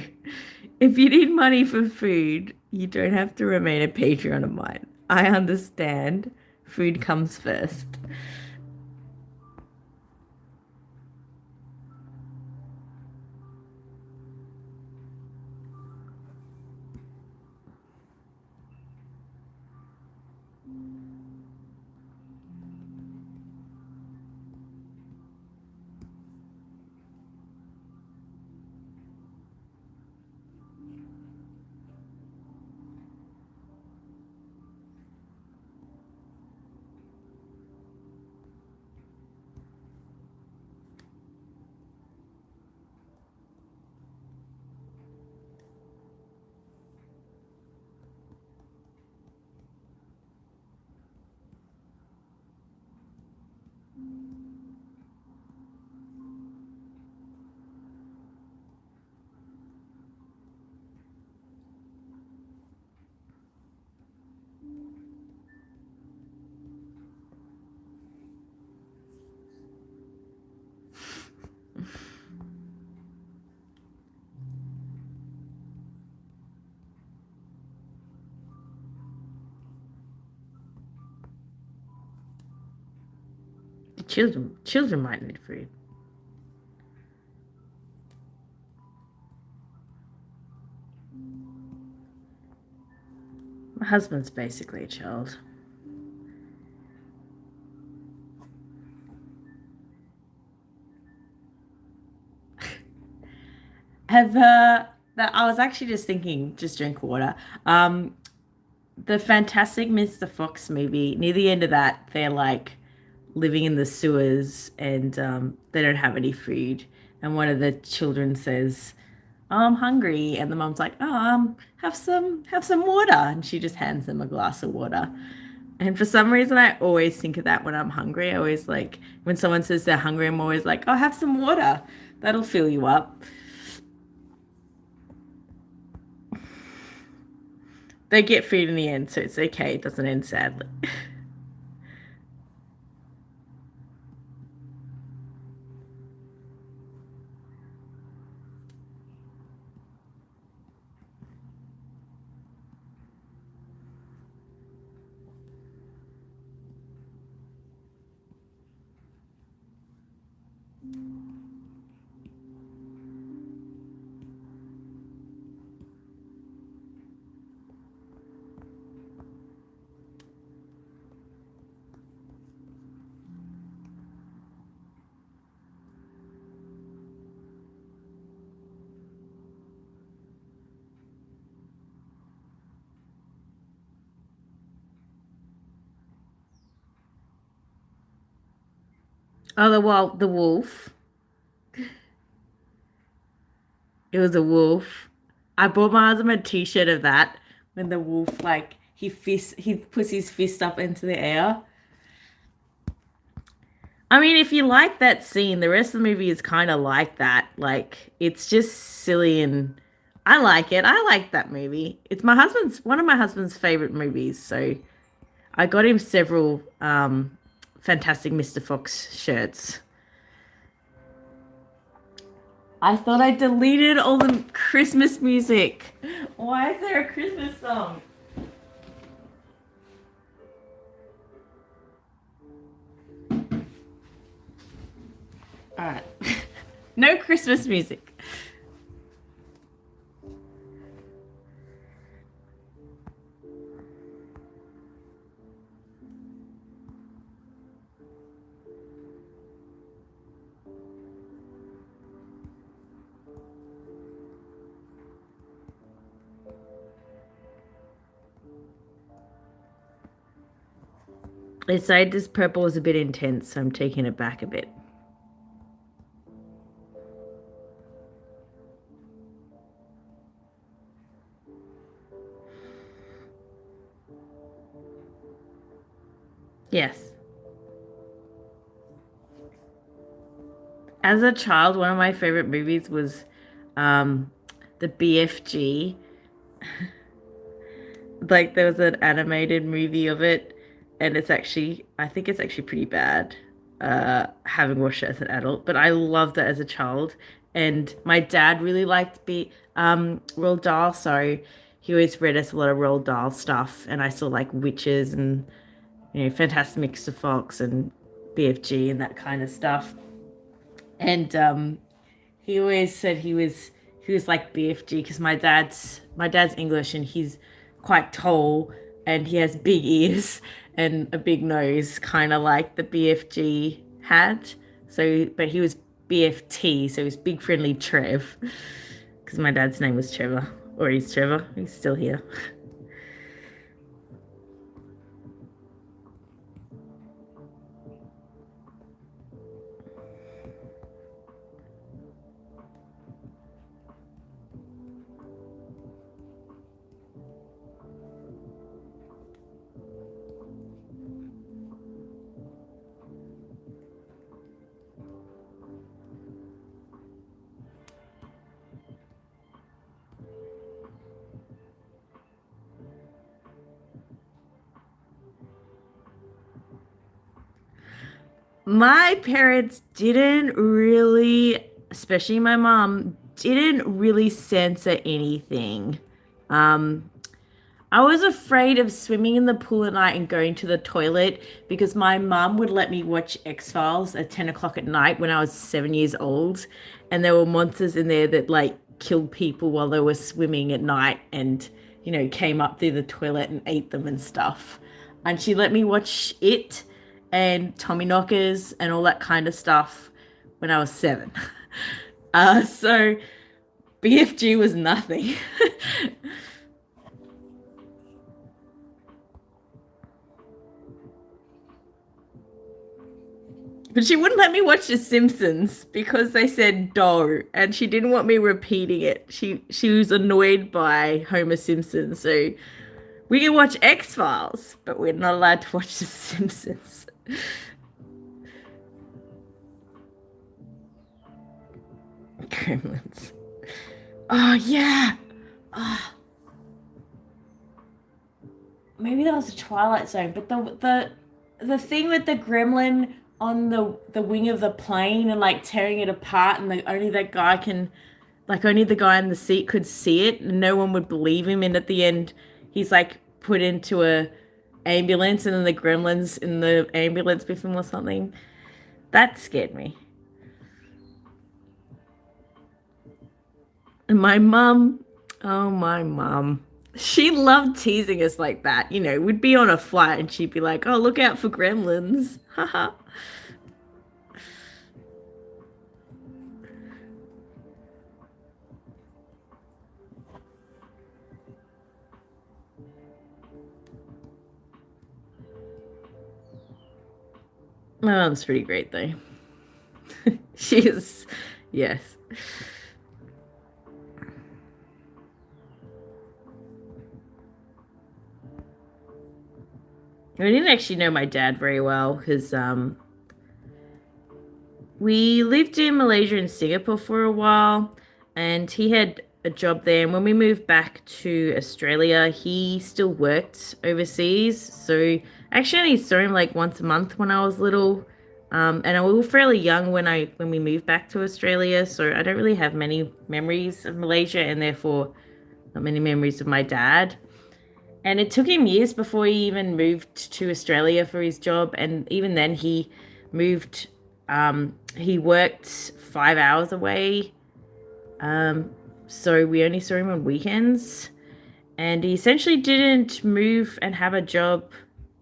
if you need money for food, you don't have to remain a Patreon of mine. I understand. Food comes first. Children might need food. My husband's basically a child. Have that I was actually just thinking, just drink water. The Fantastic Mr. Fox movie, near the end of that, they're like living in the sewers and they don't have any food. And one of the children says, "Oh, I'm hungry," and the mom's like, "Oh, have some water," and she just hands them a glass of water. And for some reason, I always think of that when I'm hungry. I always like when someone says they're hungry, I'm always like, "Oh, have some water. That'll fill you up." They get food in the end, so it's okay. It doesn't end sadly. Oh, the wolf. It was a wolf. I bought my husband a t-shirt of that when the wolf like he puts his fist up into the air. I mean, if you like that scene, the rest of the movie is kind of like that. Like, it's just silly and I like it. I like that movie. It's one of my husband's favorite movies. So I got him several Fantastic Mr. Fox shirts. I thought I deleted all the Christmas music. Why is there a Christmas song? All right. No Christmas music. They say this purple is a bit intense, so I'm taking it back a bit. Yes. As a child, one of my favorite movies was um, the BFG. Like there was an animated movie of it, and I think it's actually pretty bad. Having watched it as an adult, but I loved it as a child. And my dad really liked Roald Dahl, so he always read us a lot of Roald Dahl stuff, and I saw like witches and Fantastic Mr. Fox and BFG and that kind of stuff. And he always said he was like BFG because my dad's English and he's quite tall and he has big ears and a big nose, kind of like the BFG had. So, but he was BFT, so he was Big Friendly Trev because my dad's name was Trevor, or he's Trevor. He's still here. My parents didn't really, especially my mom, didn't really censor anything. Um, I was afraid of swimming in the pool at night and going to the toilet because my mum would let me watch X-Files at 10 o'clock at night when I was 7 years old. And there were monsters in there that like killed people while they were swimming at night and, came up through the toilet and ate them and stuff. And she let me watch it and Tommy Knockers and all that kind of stuff when I was 7. So BFG was nothing. But she wouldn't let me watch The Simpsons because they said no, and she didn't want me repeating it. She was annoyed by Homer Simpson, so we can watch X Files, but we're not allowed to watch The Simpsons. Gremlins. Oh yeah. Oh, maybe that was a Twilight Zone, but the thing with the gremlin on the wing of the plane and like tearing it apart, and only the guy in the seat could see it, and no one would believe him. And at the end, he's like put into a ambulance, and then the gremlins in the ambulance with him or something. That scared me. And my mum, oh my mum, she loved teasing us like that. We'd be on a flight and she'd be like, "Oh, look out for gremlins." Haha. My mom's pretty great though. She is, yes. I didn't actually know my dad very well because we lived in Malaysia and Singapore for a while, and he had a job there. And when we moved back to Australia, he still worked overseas. So I actually only saw him like once a month when I was little. And we were fairly young when we moved back to Australia, so I don't really have many memories of Malaysia, and therefore not many memories of my dad. And it took him years before he even moved to Australia for his job. And even then, moved, he worked 5 hours away. So we only saw him on weekends. And he essentially didn't move and have a job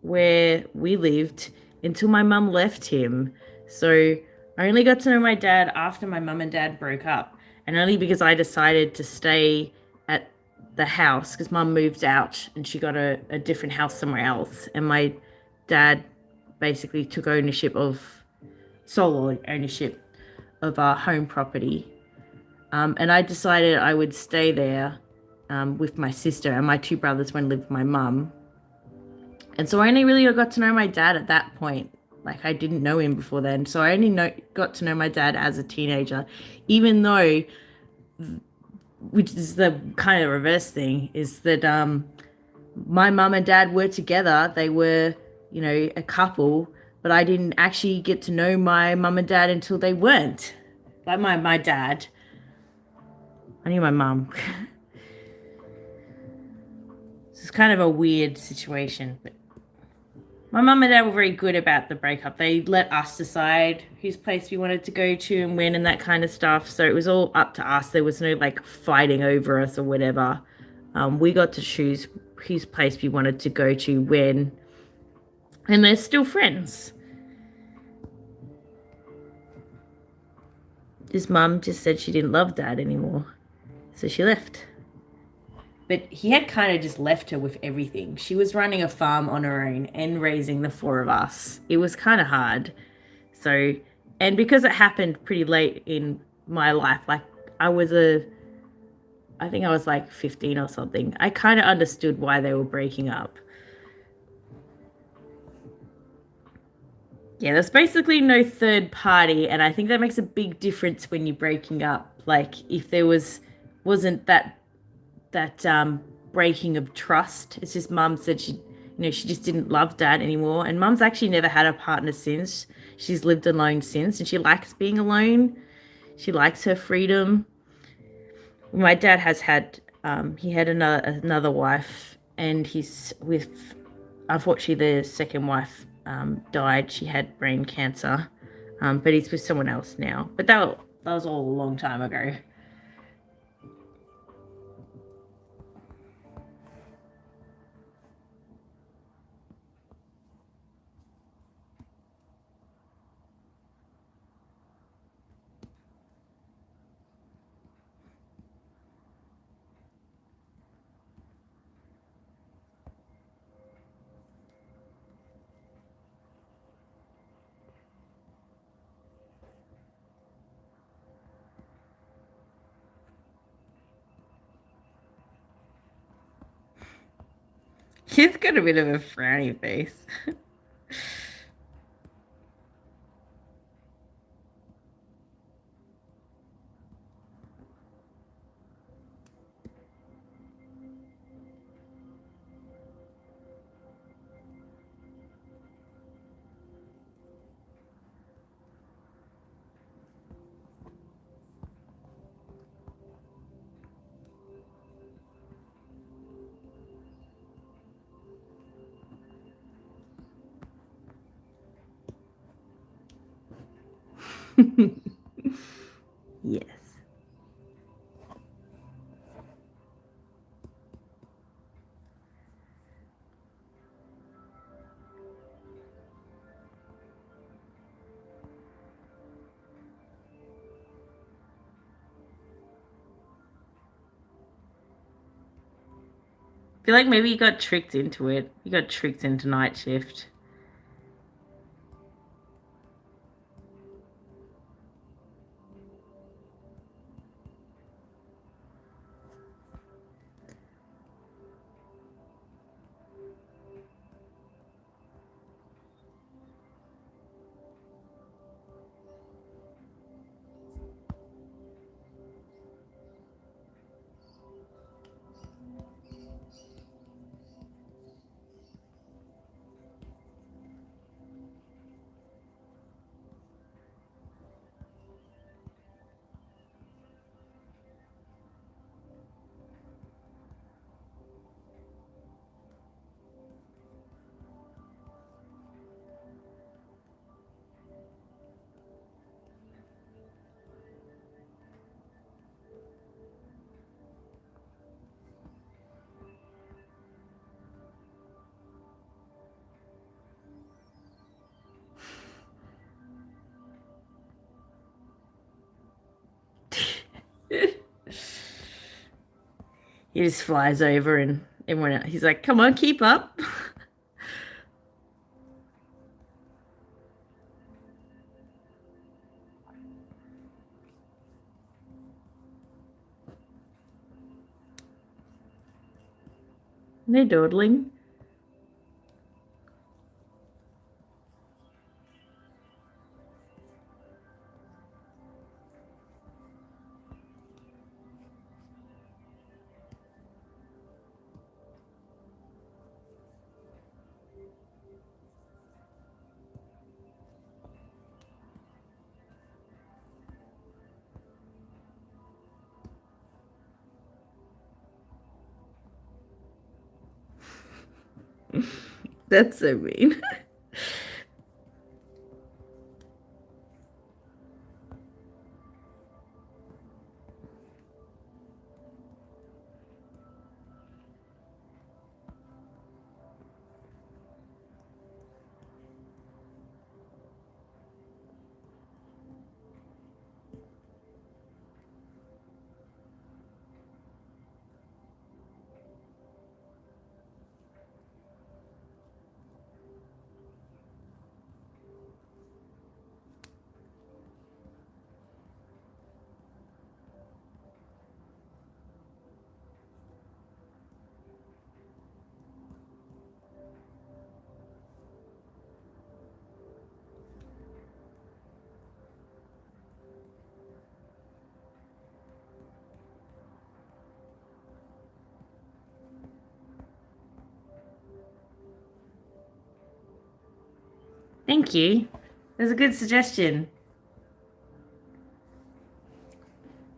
where we lived until my mum left him. So I only got to know my dad after my mum and dad broke up. And only because I decided to stay at the house because mum moved out and she got a different house somewhere else. And my dad basically took sole ownership of our home property. And I decided I would stay there with my sister, and my two brothers went and lived with my mum. And so I only really got to know my dad at that point. Like, I didn't know him before then. So I only got to know my dad as a teenager, even though, which is the kind of reverse thing, is that my mum and dad were together. They were, a couple, but I didn't actually get to know my mum and dad until they weren't. Like my dad. I knew my mum. It's kind of a weird situation, but my mum and dad were very good about the breakup. They let us decide whose place we wanted to go to and when and that kind of stuff. So it was all up to us. There was no like fighting over us or whatever. We got to choose whose place we wanted to go to when. And they're still friends. His mum just said she didn't love dad anymore. So she left. But he had kind of just left her with everything. She was running a farm on her own and raising the four of us. It was kind of hard. So, and because it happened pretty late in my life, like I think I was like 15 or something. I kind of understood why they were breaking up. Yeah, there's basically no third party, and I think that makes a big difference when you're breaking up. Like if there wasn't that breaking of trust. It's just mum said she just didn't love dad anymore, and mum's actually never had a partner since. She's lived alone since, and she likes being alone. She likes her freedom. My dad has had he had another wife, and he's with, unfortunately, the second wife died. She had brain cancer, but he's with someone else now. But that was all a long time ago. He's got a bit of a frowny face. Yes. I feel like maybe you got tricked into it. You got tricked into night shift. he just flies over and everyone else, he's like, come on, keep up. They're dawdling. That's so mean. Thank you. That's a good suggestion.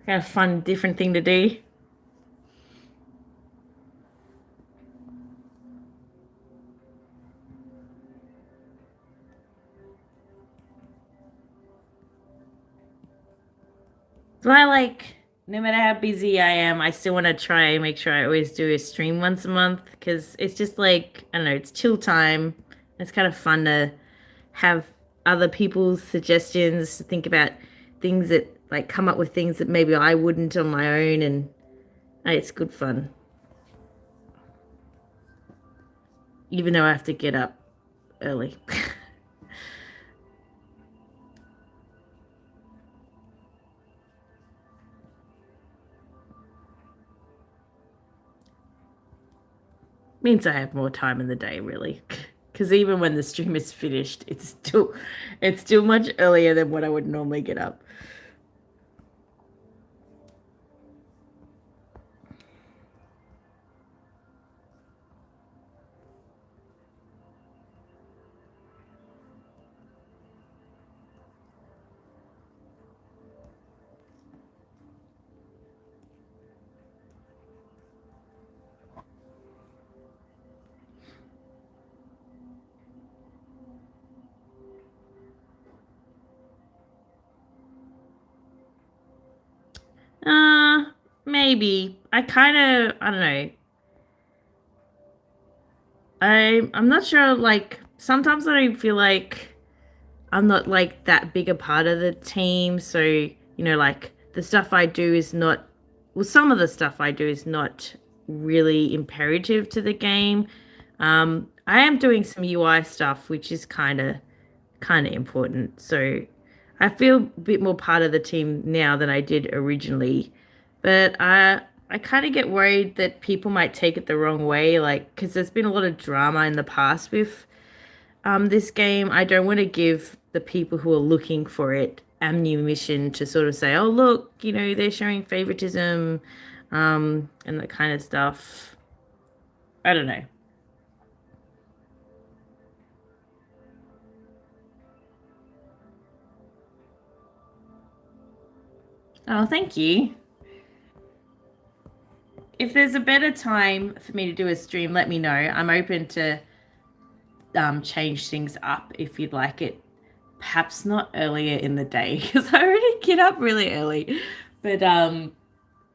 Kind of fun, different thing to do. So I like, no matter how busy I am, I still want to try and make sure I always do a stream once a month because it's just like, I don't know, it's chill time. It's kind of fun to have other people's suggestions, to think about things that, like, come up with things that maybe I wouldn't on my own, and it's good fun. Even though I have to get up early. Means I have more time in the day, really. Because even when the stream is finished, it's still much earlier than what I would normally get up. Maybe. I don't know. I'm not sure, like, sometimes I feel like I'm not like that big a part of the team, so, like, the stuff I do is not, well, some of the stuff I do is not really imperative to the game. I am doing some UI stuff, which is kind of important. So I feel a bit more part of the team now than I did originally. But I kind of get worried that people might take it the wrong way, like, because there's been a lot of drama in the past with this game. I don't want to give the people who are looking for it ammunition to sort of say, oh, look, they're showing favoritism, and that kind of stuff. I don't know. Oh, thank you. If there's a better time for me to do a stream, let me know. I'm open to change things up if you'd like it. Perhaps not earlier in the day because I already get up really early. But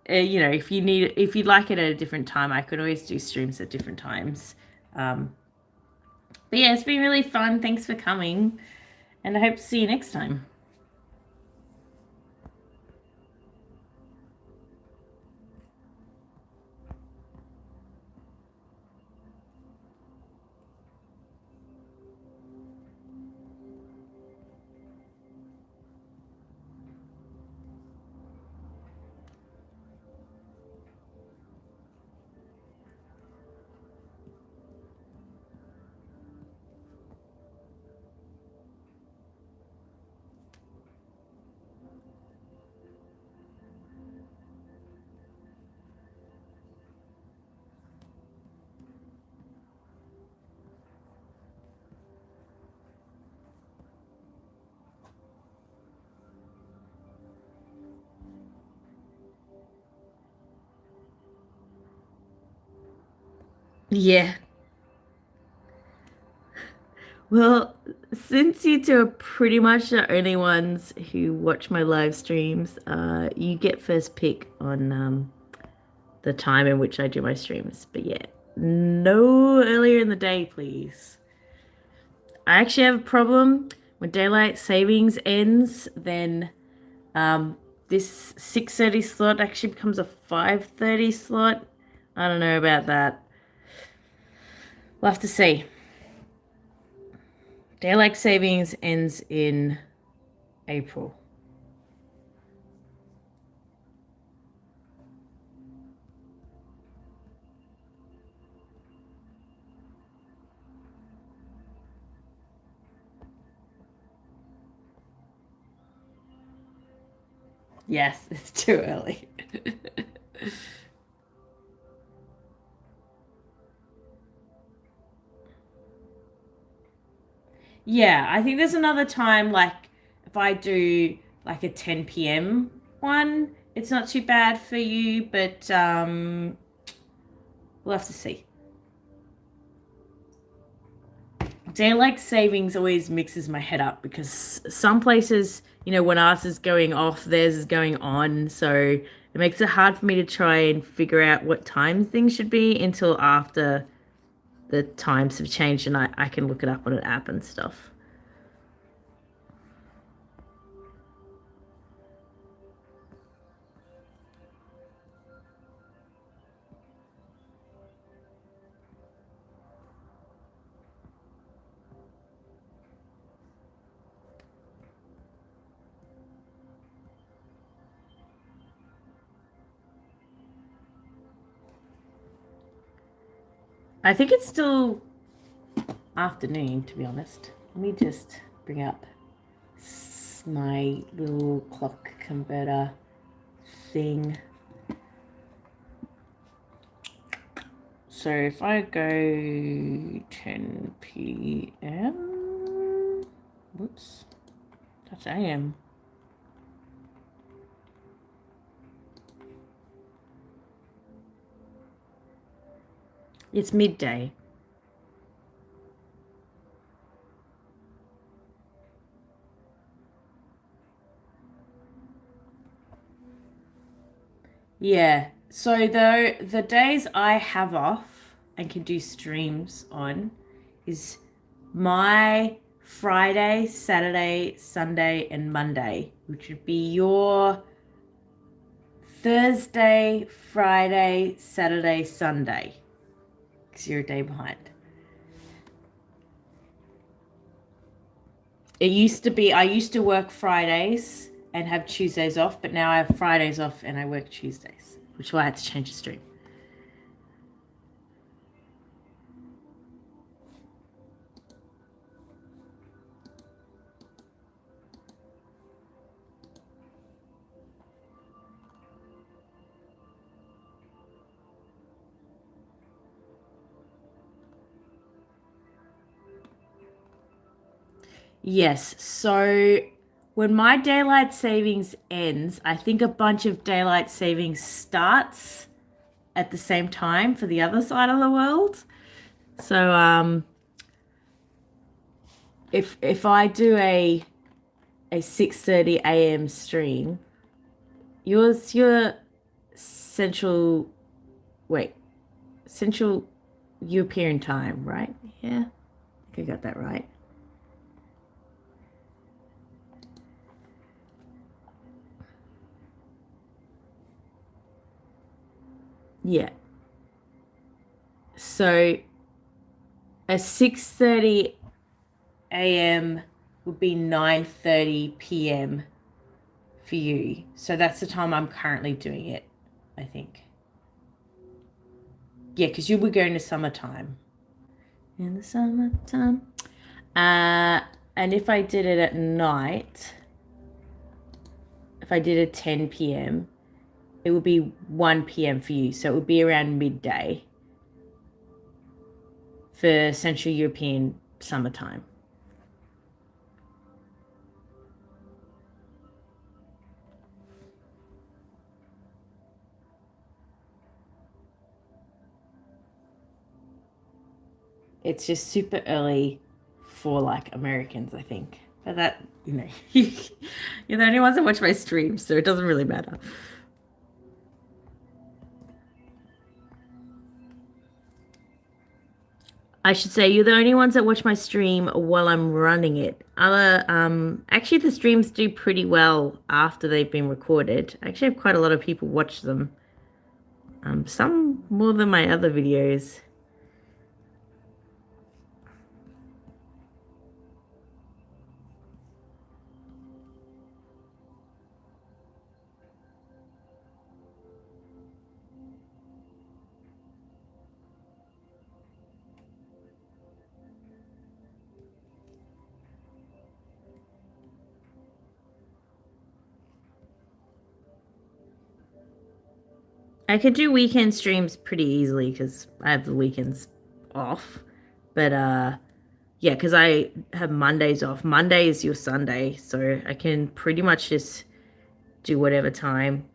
if you'd like it at a different time, I could always do streams at different times. But yeah, it's been really fun. Thanks for coming, and I hope to see you next time. Yeah. Well, since you two are pretty much the only ones who watch my live streams, you get first pick on the time in which I do my streams. But yeah, no earlier in the day, please. I actually have a problem when daylight savings ends, then this 6:30 slot actually becomes a 5:30 slot. I don't know about that. We'll have to see. Daylight savings ends in April. Yes, it's too early. Yeah, I think there's another time, like if I do like a 10 p.m. one, it's not too bad for you, but we'll have to see. Daylight savings always mixes my head up because some places, when ours is going off, theirs is going on. So it makes it hard for me to try and figure out what time things should be until after the times have changed and I can look it up on an app and stuff. I think it's still afternoon, to be honest. Let me just bring up my little clock converter thing. So if I go 10 p.m. Whoops. That's AM. It's midday. Yeah. So the days I have off and can do streams on is my Friday, Saturday, Sunday, and Monday, which would be your Thursday, Friday, Saturday, Sunday, because you're a day behind. It used to be, I used to work Fridays and have Tuesdays off, but now I have Fridays off and I work Tuesdays, which is why I had to change the stream. Yes, so when my daylight savings ends, I think a bunch of daylight savings starts at the same time for the other side of the world. So if I do a 6:30 a.m. stream, your central wait, Central European time, right? Yeah. I think I got that right. Yeah. So a 6:30 a.m. would be 9:30 p.m. for you. So that's the time I'm currently doing it, I think. Yeah, because you were going to summertime. In the summertime. And if I did it at night, if I did a 10 p.m., it would be 1 p.m. for you. So it would be around midday for Central European summertime. It's just super early for like Americans, I think. But that, you're the only ones that watch my streams, so it doesn't really matter. I should say you're the only ones that watch my stream while I'm running it. Actually the streams do pretty well after they've been recorded. I actually have quite a lot of people watch them. Some more than my other videos. I could do weekend streams pretty easily because I have the weekends off. But yeah, because I have Mondays off. Monday is your Sunday, so I can pretty much just do whatever time.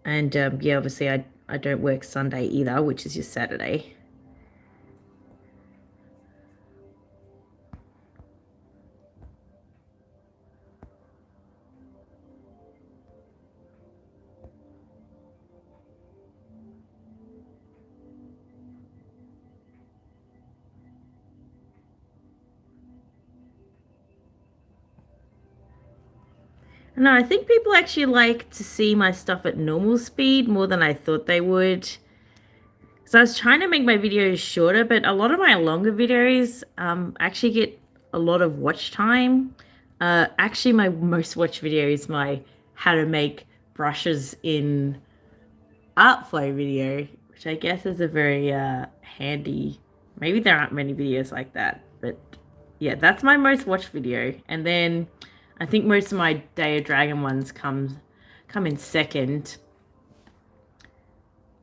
And yeah, obviously I don't work Sunday either, which is your Saturday. No, I think people actually like to see my stuff at normal speed more than I thought they would. So I was trying to make my videos shorter, but a lot of my longer videos actually get a lot of watch time. Actually, my most watched video is my how to make brushes in Artflow video, which I guess is a very handy. Maybe there aren't many videos like that, but yeah, that's my most watched video. And then I think most of my Day of Dragon ones come in second.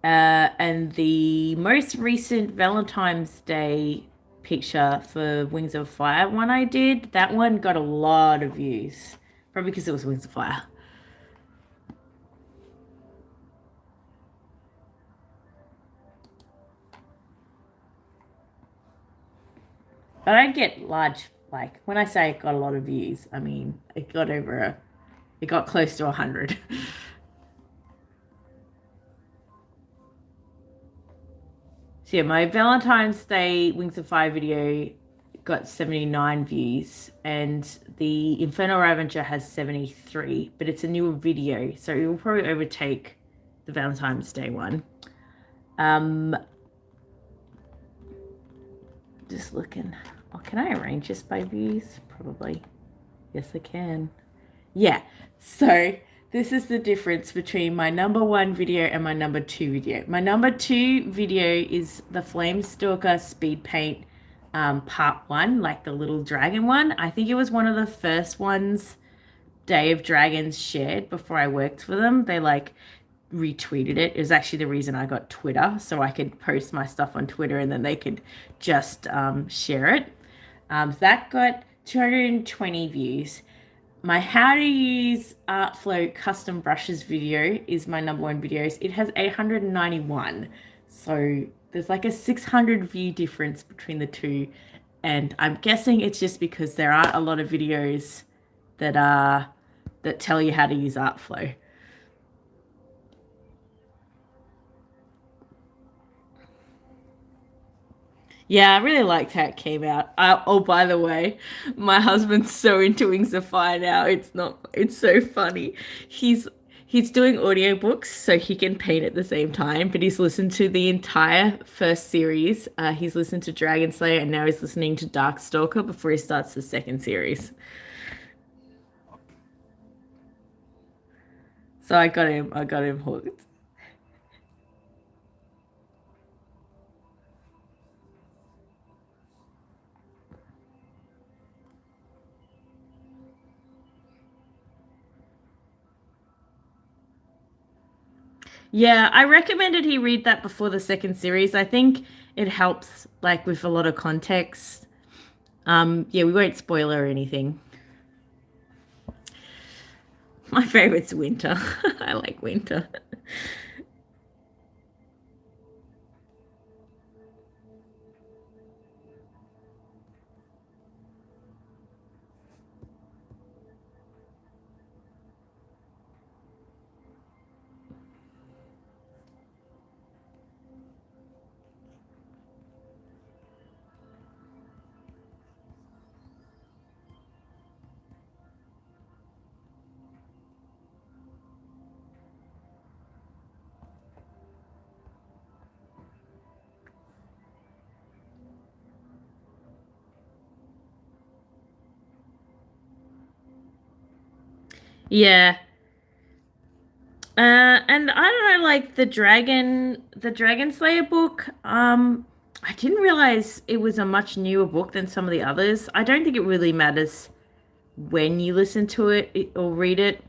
And the most recent Valentine's Day picture for Wings of Fire one I did, that one got a lot of views. Probably because it was Wings of Fire. But I get large, like, when I say it got a lot of views, I mean, it got close to 100. So yeah, my Valentine's Day Wings of Fire video got 79 views, and the Infernal Ravager has 73, but it's a newer video, so it will probably overtake the Valentine's Day one. Just looking. Oh, can I arrange this by views? Probably. Yes, I can. Yeah, so this is the difference between my number 1 video and my number 2 video. My number 2 video is the Flamestalker Speed Paint part 1, like the little dragon one. I think it was one of the first ones Day of Dragons shared before I worked for them. They like retweeted it. It was actually the reason I got Twitter, so I could post my stuff on Twitter and then they could just share it. So that got 220 views. My how to use Artflow custom brushes video is my number 1 videos. It has 891. So there's like a 600 view difference between the two. And I'm guessing it's just because there aren't a lot of videos that tell you how to use Artflow. Yeah, I really liked how it came out. Oh, by the way, my husband's so into Wings of Fire now. It's so funny. He's doing audiobooks so he can paint at the same time, but he's listened to the entire first series. He's listened to Dragon Slayer and now he's listening to Darkstalker before he starts the second series. So I got him hooked. Yeah, I recommended he read that before the second series. I think it helps like with a lot of context. Yeah, we won't spoil or anything. My favorite's winter. I like winter. Yeah. And I don't know, like the Dragon Slayer book. I didn't realize it was a much newer book than some of the others. I don't think it really matters when you listen to or read it.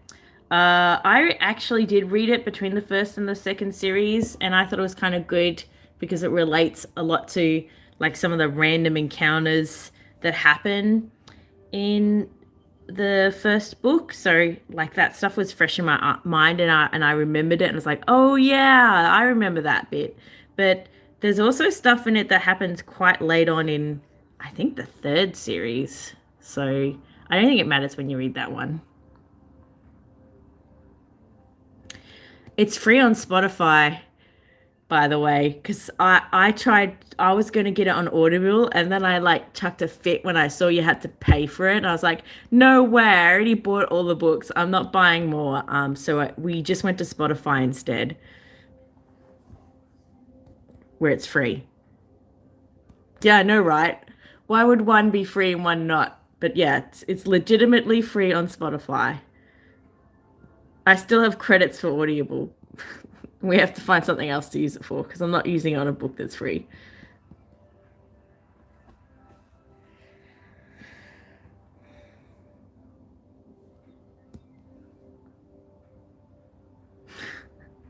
I actually did read it between the first and the second series, and I thought it was kind of good because it relates a lot to like some of the random encounters that happen in the first book. So like that stuff was fresh in my mind, and I remembered it, and I was like, oh yeah, I remember that bit. But there's also stuff in it that happens quite late on in, I think, the third series. So I don't think it matters when you read that one. It's free on Spotify, by the way, because I tried. I was going to get it on Audible, and then I like chucked a fit when I saw you had to pay for it. And I was like, no way! I already bought all the books. I'm not buying more. We just went to Spotify instead, where it's free. Yeah, I know, right? Why would one be free and one not? But yeah, it's legitimately free on Spotify. I still have credits for Audible. We have to find something else to use it for because I'm not using it on a book that's free.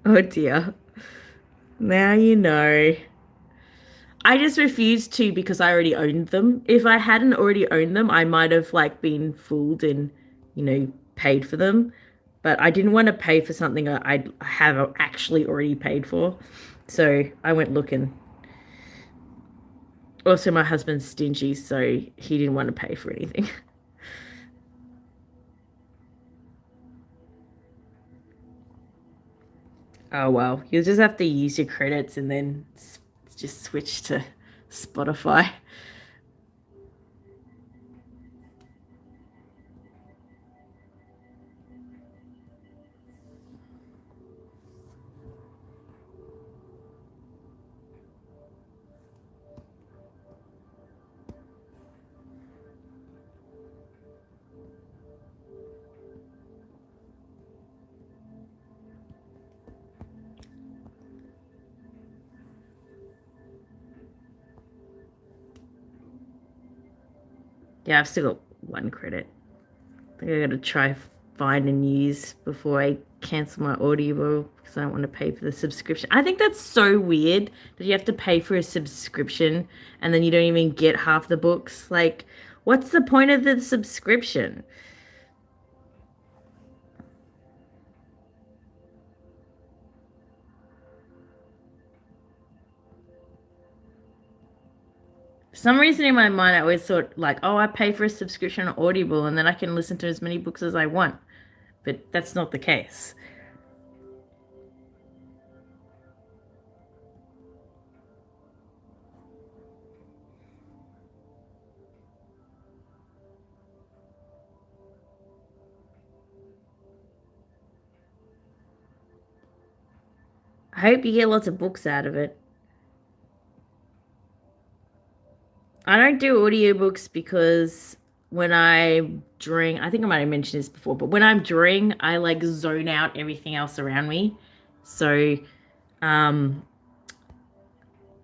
Oh dear. Now you know. I just refused to because I already owned them. If I hadn't already owned them, I might have like been fooled and, paid for them. But I didn't want to pay for something I have actually already paid for. So I went looking. Also, my husband's stingy, so he didn't want to pay for anything. Oh well, you'll just have to use your credits and then just switch to Spotify. Yeah, I've still got one credit. I think I gotta try find and use before I cancel my Audible because I don't want to pay for the subscription. I think that's so weird that you have to pay for a subscription and then you don't even get half the books. Like, what's the point of the subscription? For some reason in my mind, I always thought like, oh, I pay for a subscription on Audible and then I can listen to as many books as I want. But that's not the case. I hope you get lots of books out of it. I don't do audiobooks because when I drink, I think I might have mentioned this before, but when I'm drawing, I like zone out everything else around me. So, um,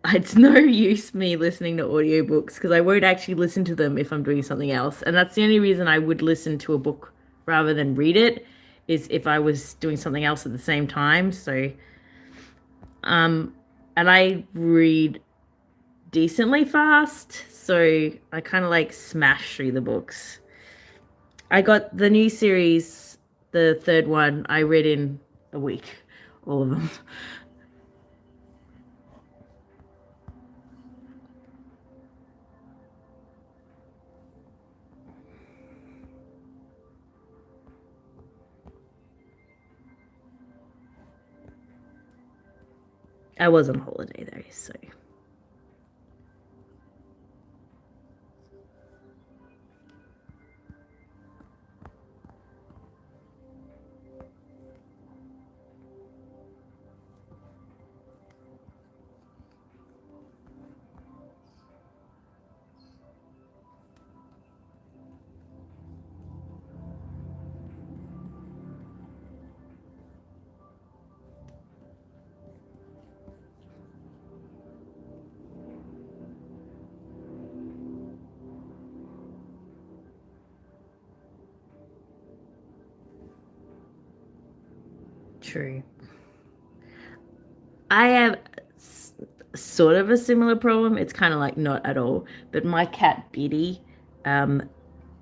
it's no use me listening to audiobooks because I won't actually listen to them if I'm doing something else. And that's the only reason I would listen to a book rather than read it is if I was doing something else at the same time. So, um, and I read decently fast, so I kind of like smash through the books. I got the new series, the third one, I read in a week, all of them. I was on holiday though, so. True. I have sort of a similar problem. It's kind of like not at all, but my cat Biddy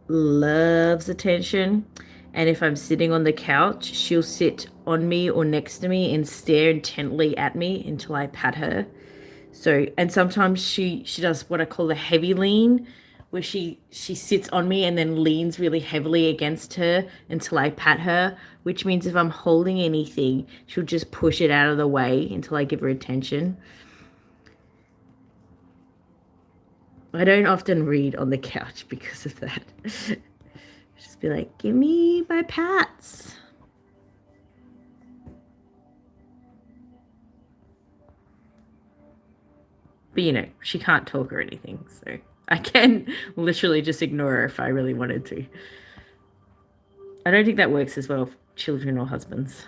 loves attention. And if I'm sitting on the couch, she'll sit on me or next to me and stare intently at me until I pat her. So, and sometimes she does what I call the heavy lean, where she sits on me and then leans really heavily against her until I pat her, which means if I'm holding anything, she'll just push it out of the way until I give her attention. I don't often read on the couch because of that. Just be like, give me my pats. But you know, she can't talk or anything, so I can literally just ignore her if I really wanted to. I don't think that works as well for children or husbands.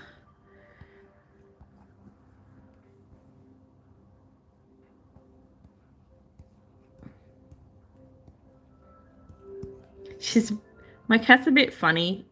My cat's a bit funny.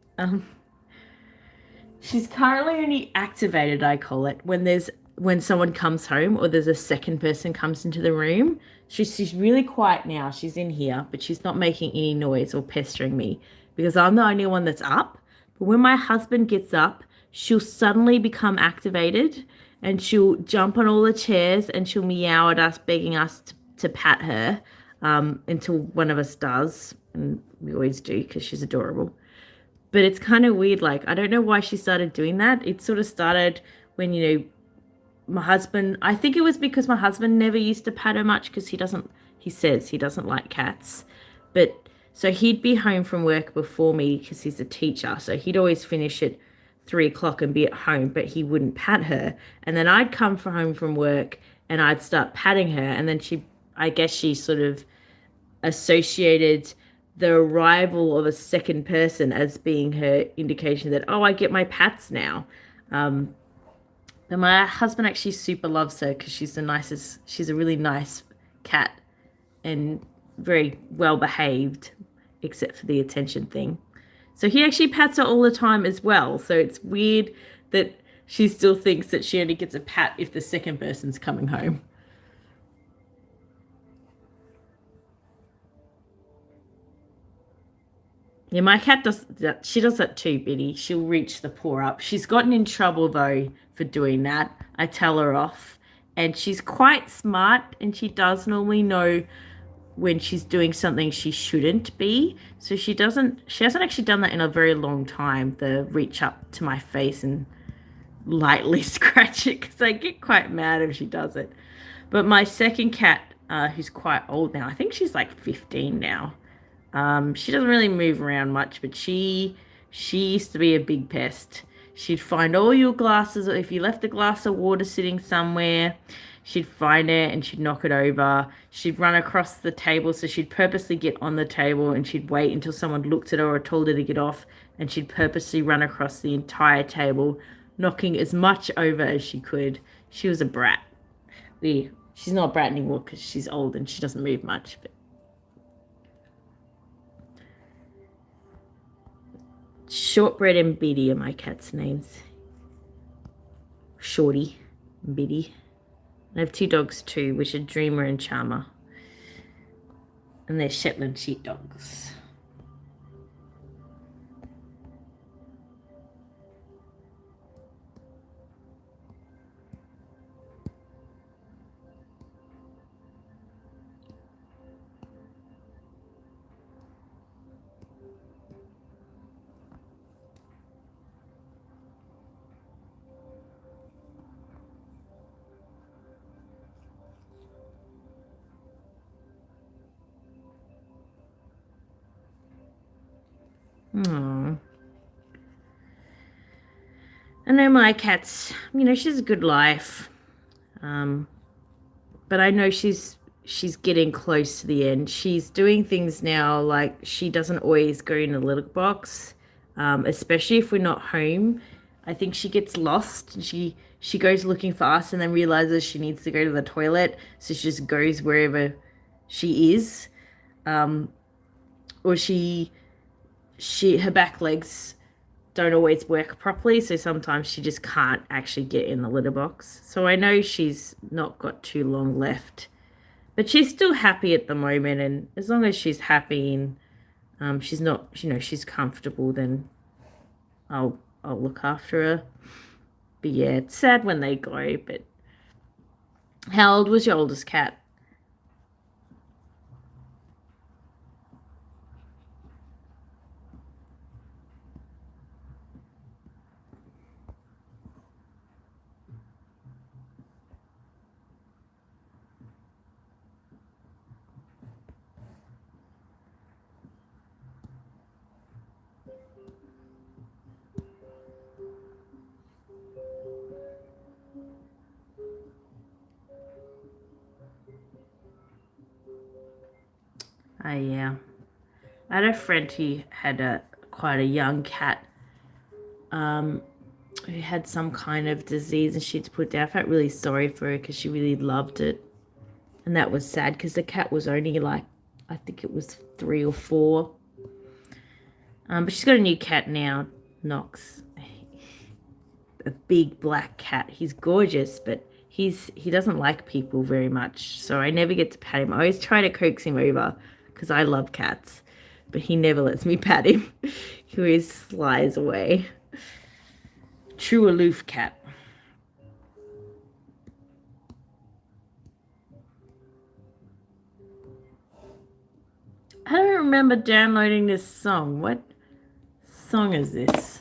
She's currently only activated, I call it, when someone comes home or there's a second person comes into the room. She's really quiet now. She's in here, but she's not making any noise or pestering me because I'm the only one that's up. But when my husband gets up, she'll suddenly become activated and she'll jump on all the chairs and she'll meow at us, begging us to pat her until one of us does. And we always do because she's adorable. But it's kind of weird. Like, I don't know why she started doing that. It sort of started when, you know, my husband, I think it was because my husband never used to pat her much because he says he doesn't like cats. But so he'd be home from work before me because he's a teacher. So he'd always finish at 3 o'clock and be at home, but he wouldn't pat her. And then I'd come home from work and I'd start patting her. And then I guess she sort of associated the arrival of a second person as being her indication that, oh, I get my pats now. But my husband actually super loves her because she's a really nice cat and very well behaved, except for the attention thing. So he actually pats her all the time as well. So it's weird that she still thinks that she only gets a pat if the second person's coming home. Yeah, my cat does that. She does that too, Biddy. She'll reach the paw up. She's gotten in trouble though for doing that. I tell her off. And she's quite smart and she does normally know when she's doing something she shouldn't be. So she hasn't actually done that in a very long time, the reach up to my face and lightly scratch it, because I get quite mad if she does it. But my second cat, who's quite old now, I think she's like 15 now. She doesn't really move around much, but she used to be a big pest. She'd find all your glasses, or if you left a glass of water sitting somewhere, she'd find it and she'd knock it over. She'd run across the table, so she'd purposely get on the table and she'd wait until someone looked at her or told her to get off, and she'd purposely run across the entire table, knocking as much over as she could. She was a brat. She's not a brat anymore because she's old and she doesn't move much, but Shortbread and Biddy are my cats' names. Shorty and Biddy. I have two dogs too, which are Dreamer and Charmer. And they're Shetland sheepdogs. Aww. I know my cat's, she's a good life. But I know she's getting close to the end. She's doing things now like she doesn't always go in a litter box, especially if we're not home. I think she gets lost and she goes looking for us and then realizes she needs to go to the toilet, so she just goes wherever she is. Or her back legs don't always work properly, so sometimes she just can't actually get in the litter box. So I know she's not got too long left, but she's still happy at the moment, and as long as she's happy and she's not, she's comfortable, then I'll look after her. But yeah, it's sad when they go. But how old was your oldest cat? Yeah. I had a friend who had quite a young cat who had some kind of disease, and she had to put it down. I felt really sorry for her because she really loved it. And that was sad because the cat was only like, I think it was 3 or 4. But she's got a new cat now, Knox. A big black cat. He's gorgeous, but he doesn't like people very much. So I never get to pat him. I always try to coax him over because I love cats. But he never lets me pat him. He always slides away. True aloof cat. I don't remember downloading this song. What song is this?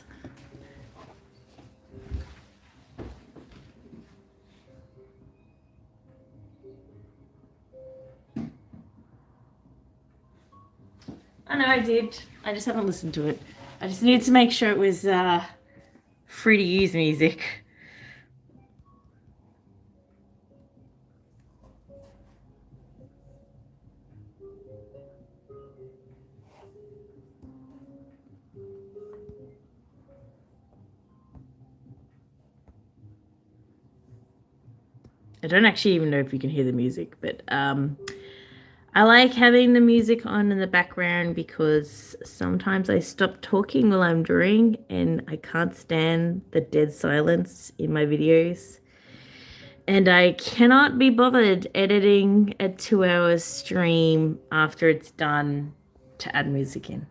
I know I did. I just haven't listened to it. I just needed to make sure it was free to use music. I don't actually even know if you can hear the music, but I like having the music on in the background because sometimes I stop talking while I'm drawing and I can't stand the dead silence in my videos. And I cannot be bothered editing a 2-hour stream after it's done to add music in.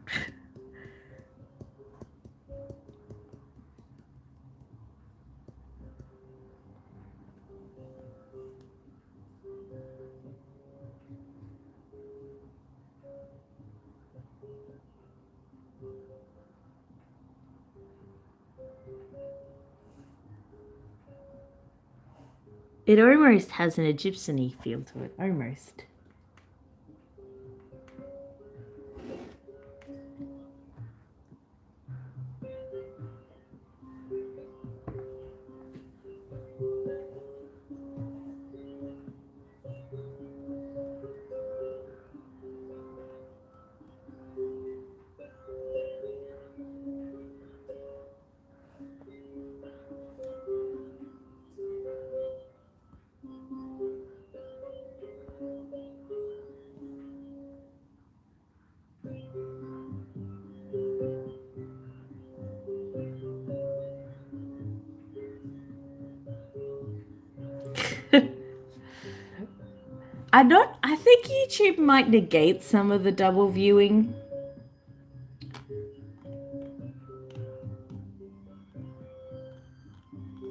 It almost has an Egyptian-y feel to it, almost. I think YouTube might negate some of the double viewing.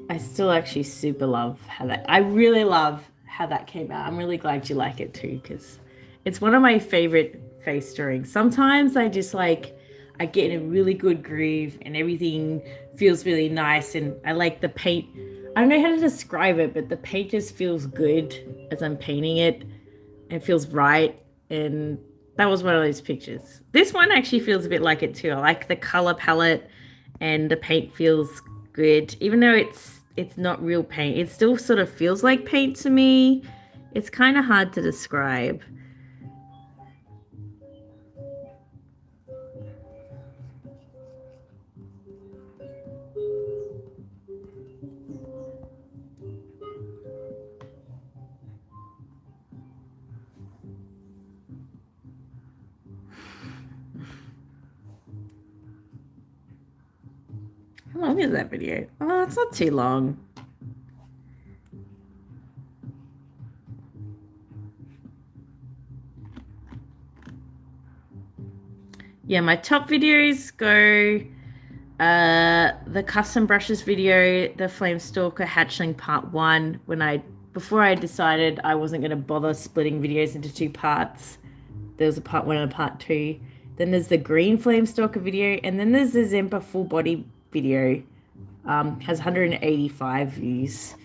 I still actually super love I really love how that came out. I'm really glad you like it too, because it's one of my favorite face drawings. Sometimes I just like, I get in a really good groove and everything feels really nice, and I like the paint. I don't know how to describe it, but the paint just feels good as I'm painting it. It feels right, and that was one of those pictures. This one actually feels a bit like it too. I like the color palette, and the paint feels good, even though it's not real paint. It still sort of feels like paint to me. It's kind of hard to describe. How long is that video? Oh, it's not too long. Yeah, my top videos go the custom brushes video, the Flame Stalker Hatchling part 1, before I decided I wasn't going to bother splitting videos into 2 parts. There was a part 1 and a part 2. Then there's the green Flame Stalker video, and then there's the Zempa full body video. Has 185 views.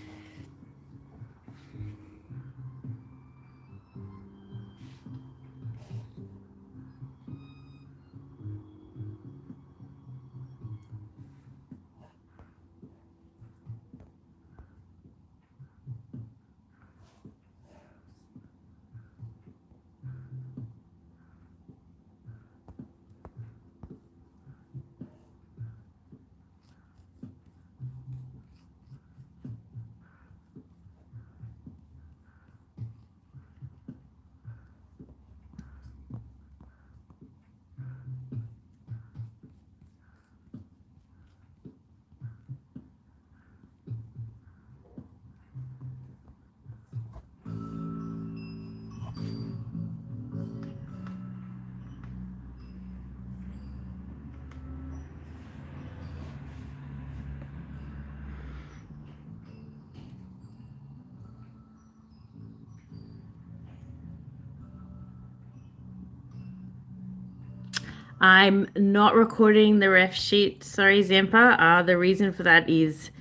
I'm not recording the ref sheet. Sorry, Zempa. The reason for that is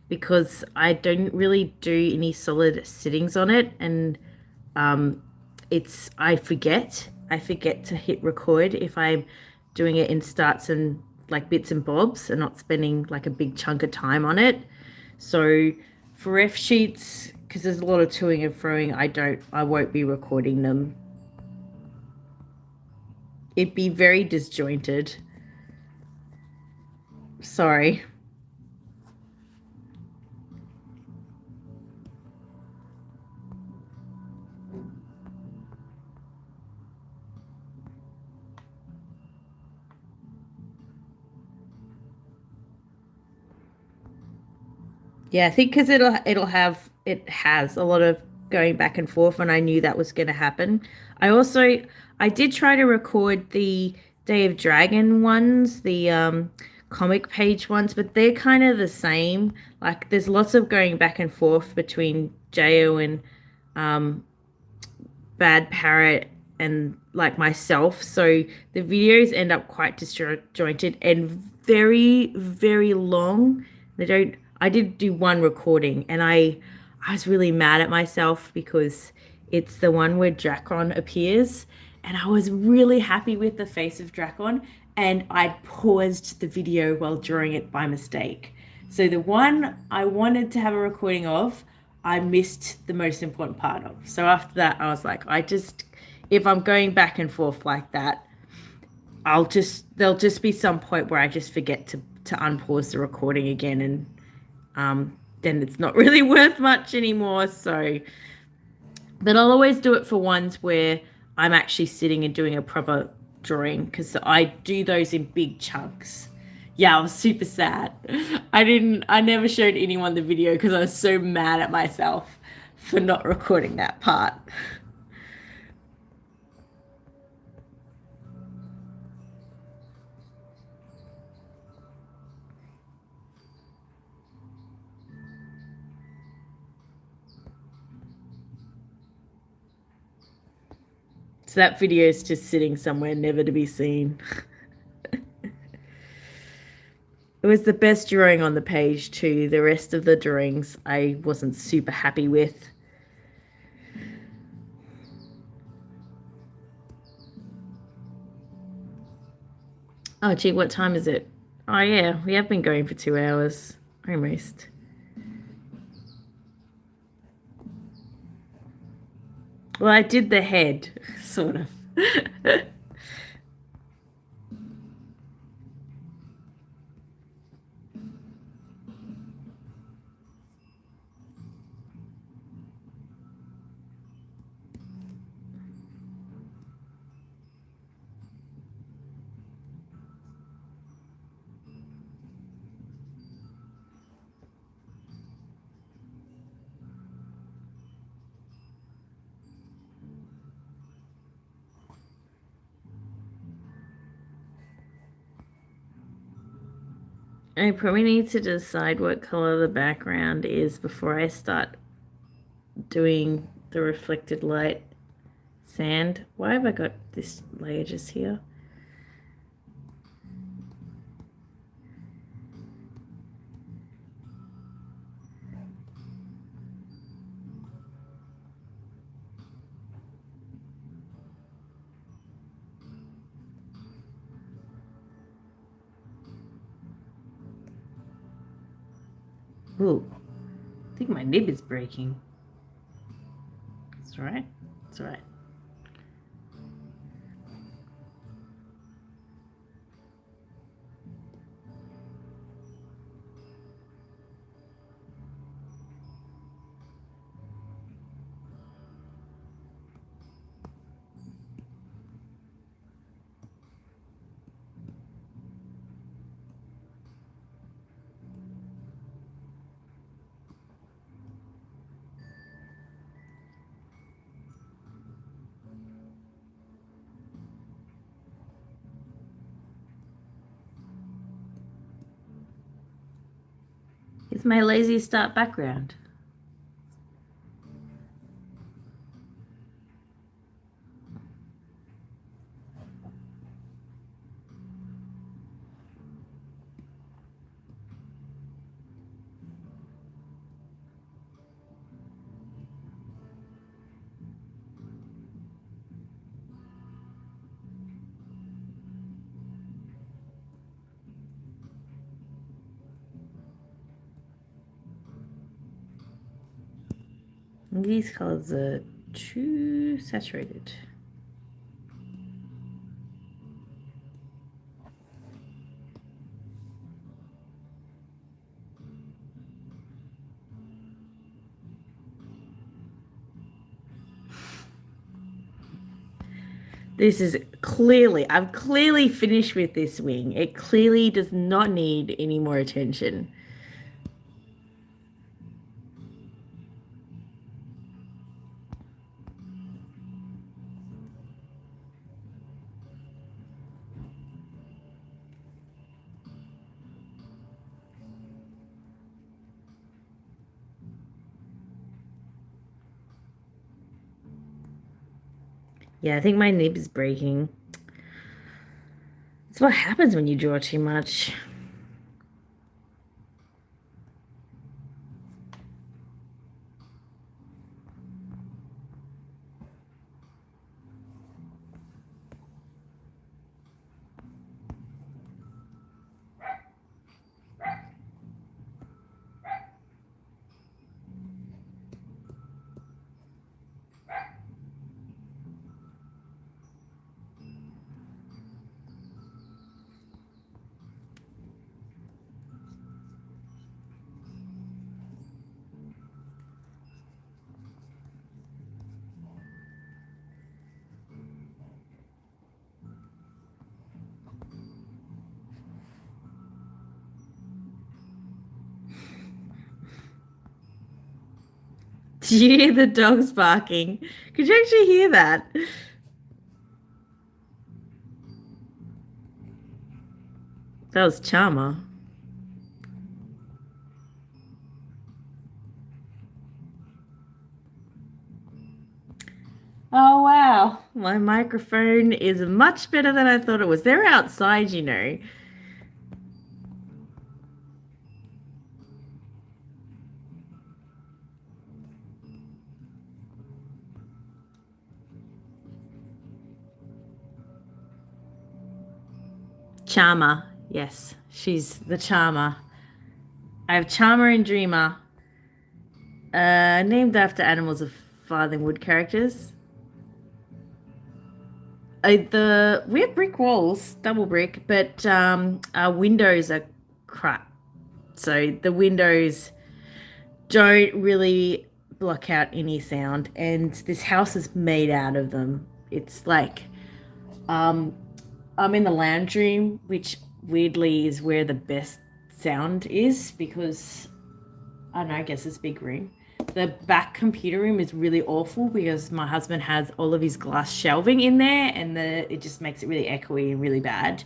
because I don't really do any solid sittings on it, and I forget. I forget to hit record if I'm doing it in starts and like bits and bobs and not spending like a big chunk of time on it. So for ref sheets, because there's a lot of toing and froing, I won't be recording them. It'd be very disjointed. Sorry. Yeah, I think because it has a lot of going back and forth, and I knew that was going to happen. I did try to record the Day of Dragon ones, the comic page ones, but they're kind of the same. Like there's lots of going back and forth between Jo and Bad Parrot and like myself, so the videos end up quite disjointed and very, very long. I did do one recording, and I was really mad at myself because it's the one where Drakon appears, and I was really happy with the face of Drakon, and I paused the video while drawing it by mistake. So the one I wanted to have a recording of, I missed the most important part of. So after that, I was like, if I'm going back and forth like that, there'll just be some point where I just forget to unpause the recording again, and then it's not really worth much anymore. So, but I'll always do it for ones where I'm actually sitting and doing a proper drawing, because I do those in big chunks. Yeah, I was super sad. I never showed anyone the video because I was so mad at myself for not recording that part. So that video is just sitting somewhere, never to be seen. It was the best drawing on the page too. The rest of the drawings I wasn't super happy with. Oh gee, what time is it? Oh yeah, we have been going for 2 hours, almost. Well, I did the head, sort of. I probably need to decide what color the background is before I start doing the reflected light sand. Why have I got this layer just here? Ooh, I think my nib is breaking. It's all right. It's all right. It's my lazy start background. These colors are too saturated. This is clearly, I've clearly finished with this wing. It clearly does not need any more attention. Yeah, I think my nib is breaking. It's what happens when you draw too much. Did you hear the dogs barking? Could you actually hear that? That was Charmer. Oh, wow. My microphone is much better than I thought it was. They're outside, you know. Charmer. Yes, she's the Charmer. I have Charmer and Dreamer, named after animals of Farthing Wood characters. We have brick walls, double brick, but our windows are crap. So the windows don't really block out any sound, and this house is made out of them. It's like I'm in the lounge room, which weirdly is where the best sound is because I don't know, I guess it's a big room. The back computer room is really awful because my husband has all of his glass shelving in there and it just makes it really echoey and really bad.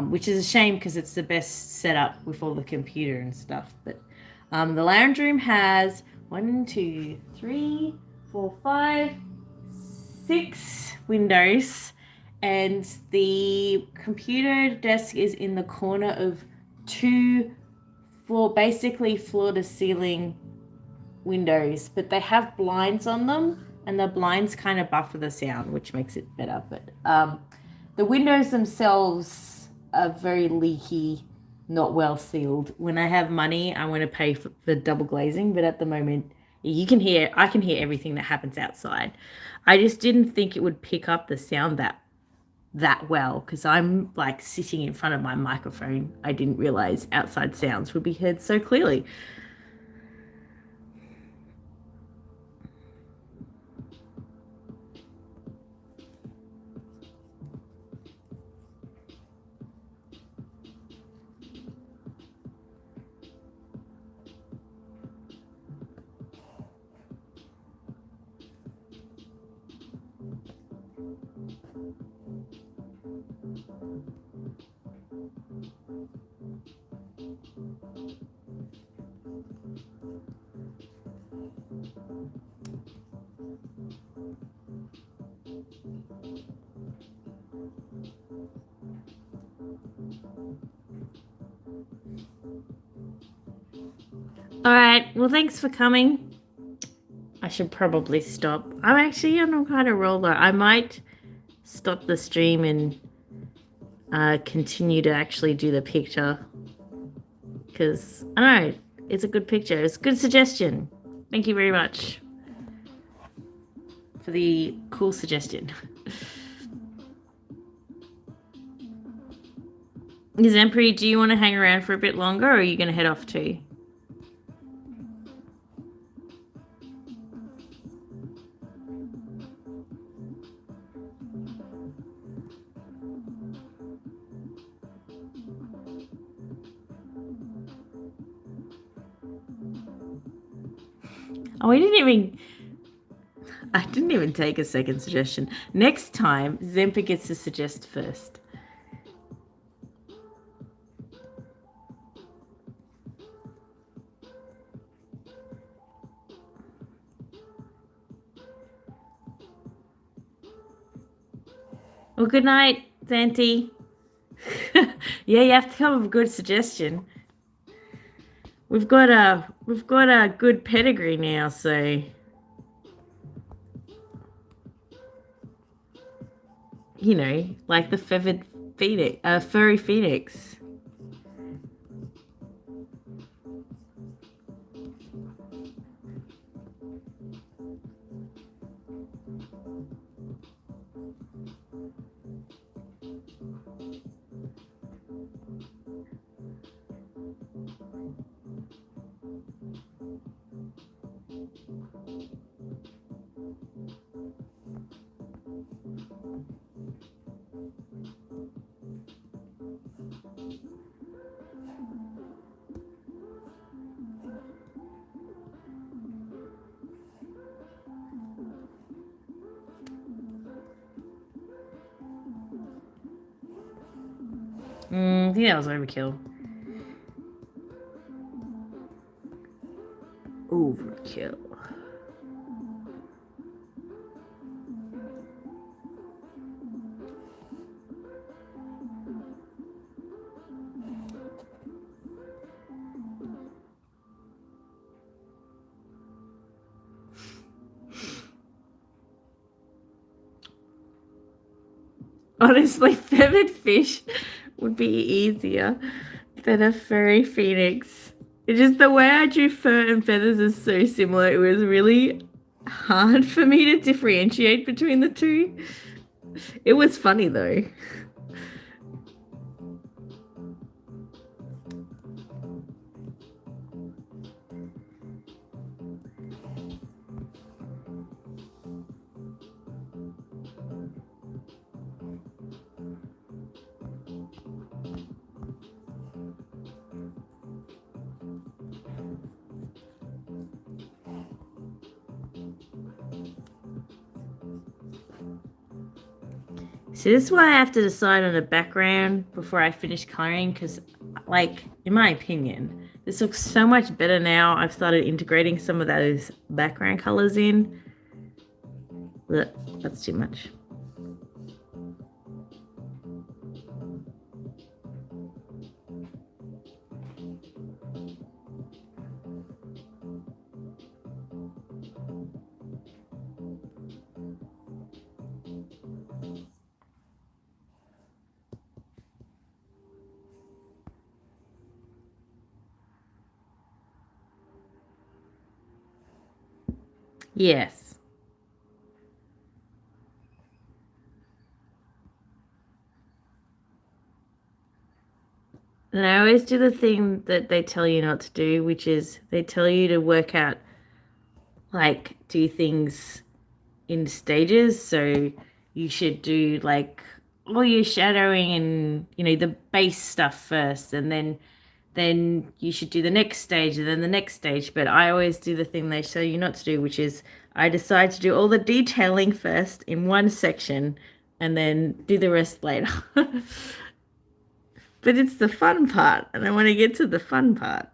which is a shame because it's the best setup with all the computer and stuff. But the lounge room has 1, 2, 3, 4, 5, 6 windows, and the computer desk is in the corner of 2 basically floor to ceiling windows, but they have blinds on them, and the blinds kind of buffer the sound, which makes it better. But the windows themselves are very leaky, not well sealed. When I have money, I want to pay for the double glazing, but at the moment I can hear everything that happens outside. I just didn't think it would pick up the sound that well because I'm like sitting in front of my microphone. I didn't realize outside sounds would be heard so clearly. All right, well, thanks for coming. I should probably stop. I'm actually on a kind of roll though. I might stop the stream and continue to actually do the picture because I don't know, it's a good picture. It's a good suggestion. Thank you very much for the cool suggestion. Zempri, do you want to hang around for a bit longer, or are you going to head off too? Oh, I didn't even take a second suggestion. Next time, Zempa gets to suggest first. Well, good night, Zanti. Yeah, you have to come up with a good suggestion. We've got a good pedigree now, so you know, like the feathered phoenix, furry phoenix. I think that was overkill. Overkill. Honestly, feathered fish would be easier than a furry phoenix. It's just the way I drew fur and feathers is so similar. It was really hard for me to differentiate between the two. It was funny though. So this is why I have to decide on a background before I finish coloring, because, like, in my opinion, this looks so much better now. I've started integrating some of those background colors in. Look, that's too much. Yes. And I always do the thing that they tell you not to do, which is they tell you to work out, like, do things in stages. So you should do, like, all your shadowing and, you know, the base stuff first, and then you should do the next stage and then the next stage. But I always do the thing they tell you not to do, which is I decide to do all the detailing first in one section and then do the rest later. But it's the fun part, and I want to get to the fun part.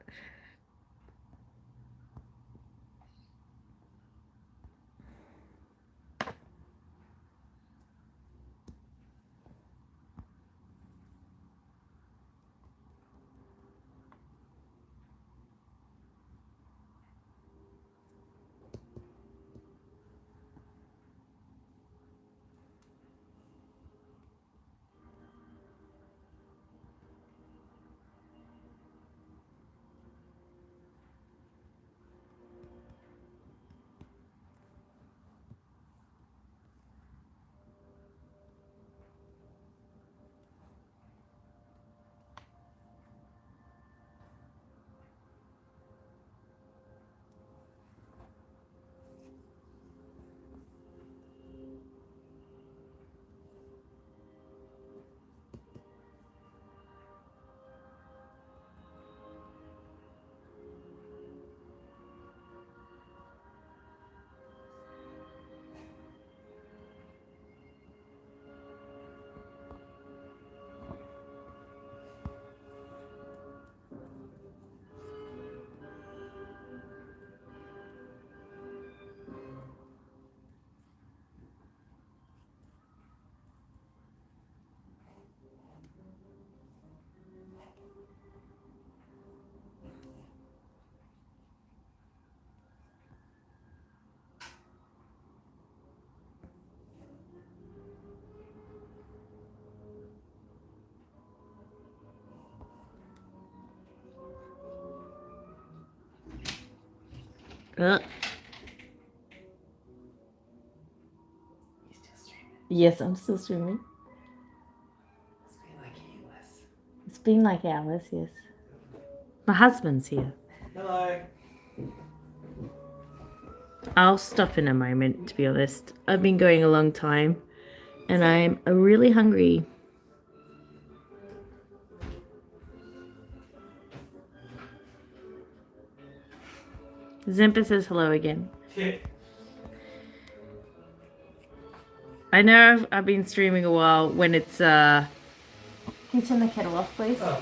Yes, I'm still streaming. It's been like hours, yes. My husband's here. Hello. I'll stop in a moment, to be honest. I've been going a long time, and I'm really hungry. Zempa says hello again. I know I've been streaming a while when it's Can you turn the kettle off, please? Oh.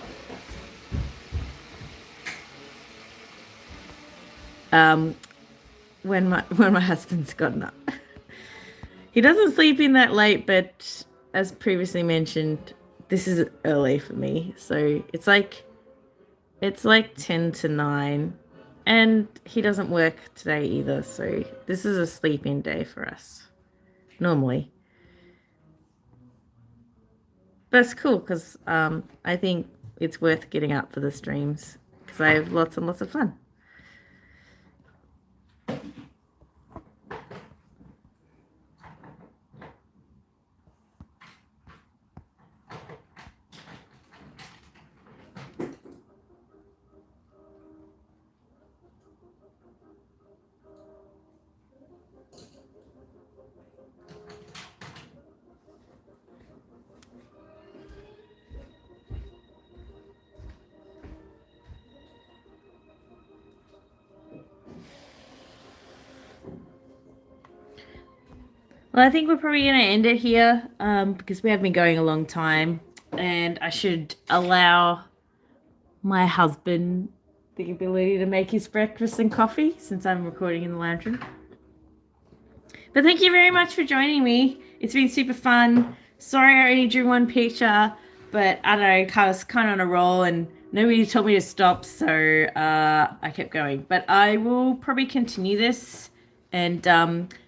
When my husband's gotten up. He doesn't sleep in that late, but as previously mentioned, this is early for me. So it's like 10 to 9. And he doesn't work today either, so this is a sleep-in day for us, normally. But it's cool, because I think it's worth getting up for the streams, because I have lots and lots of fun. Well, I think we're probably going to end it here because we have been going a long time, and I should allow my husband the ability to make his breakfast and coffee since I'm recording in the lounge room. But thank you very much for joining me. It's been super fun. Sorry I only drew one picture, but I don't know, I was kind of on a roll and nobody told me to stop, so I kept going. But I will probably continue this and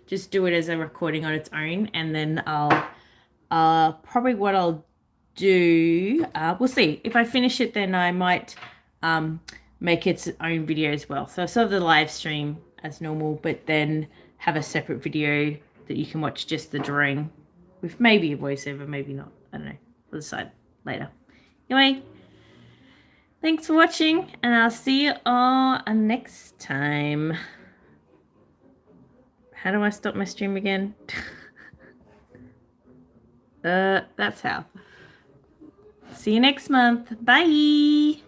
just do it as a recording on its own, and then I'll probably what I'll do, we'll see. If I finish it, then I might make its own video as well. So I still have the live stream as normal, but then have a separate video that you can watch just the drawing with maybe a voiceover, maybe not. I don't know. We'll decide later. Anyway, thanks for watching, and I'll see you all next time. How do I stop my stream again? That's how. See you next month. Bye.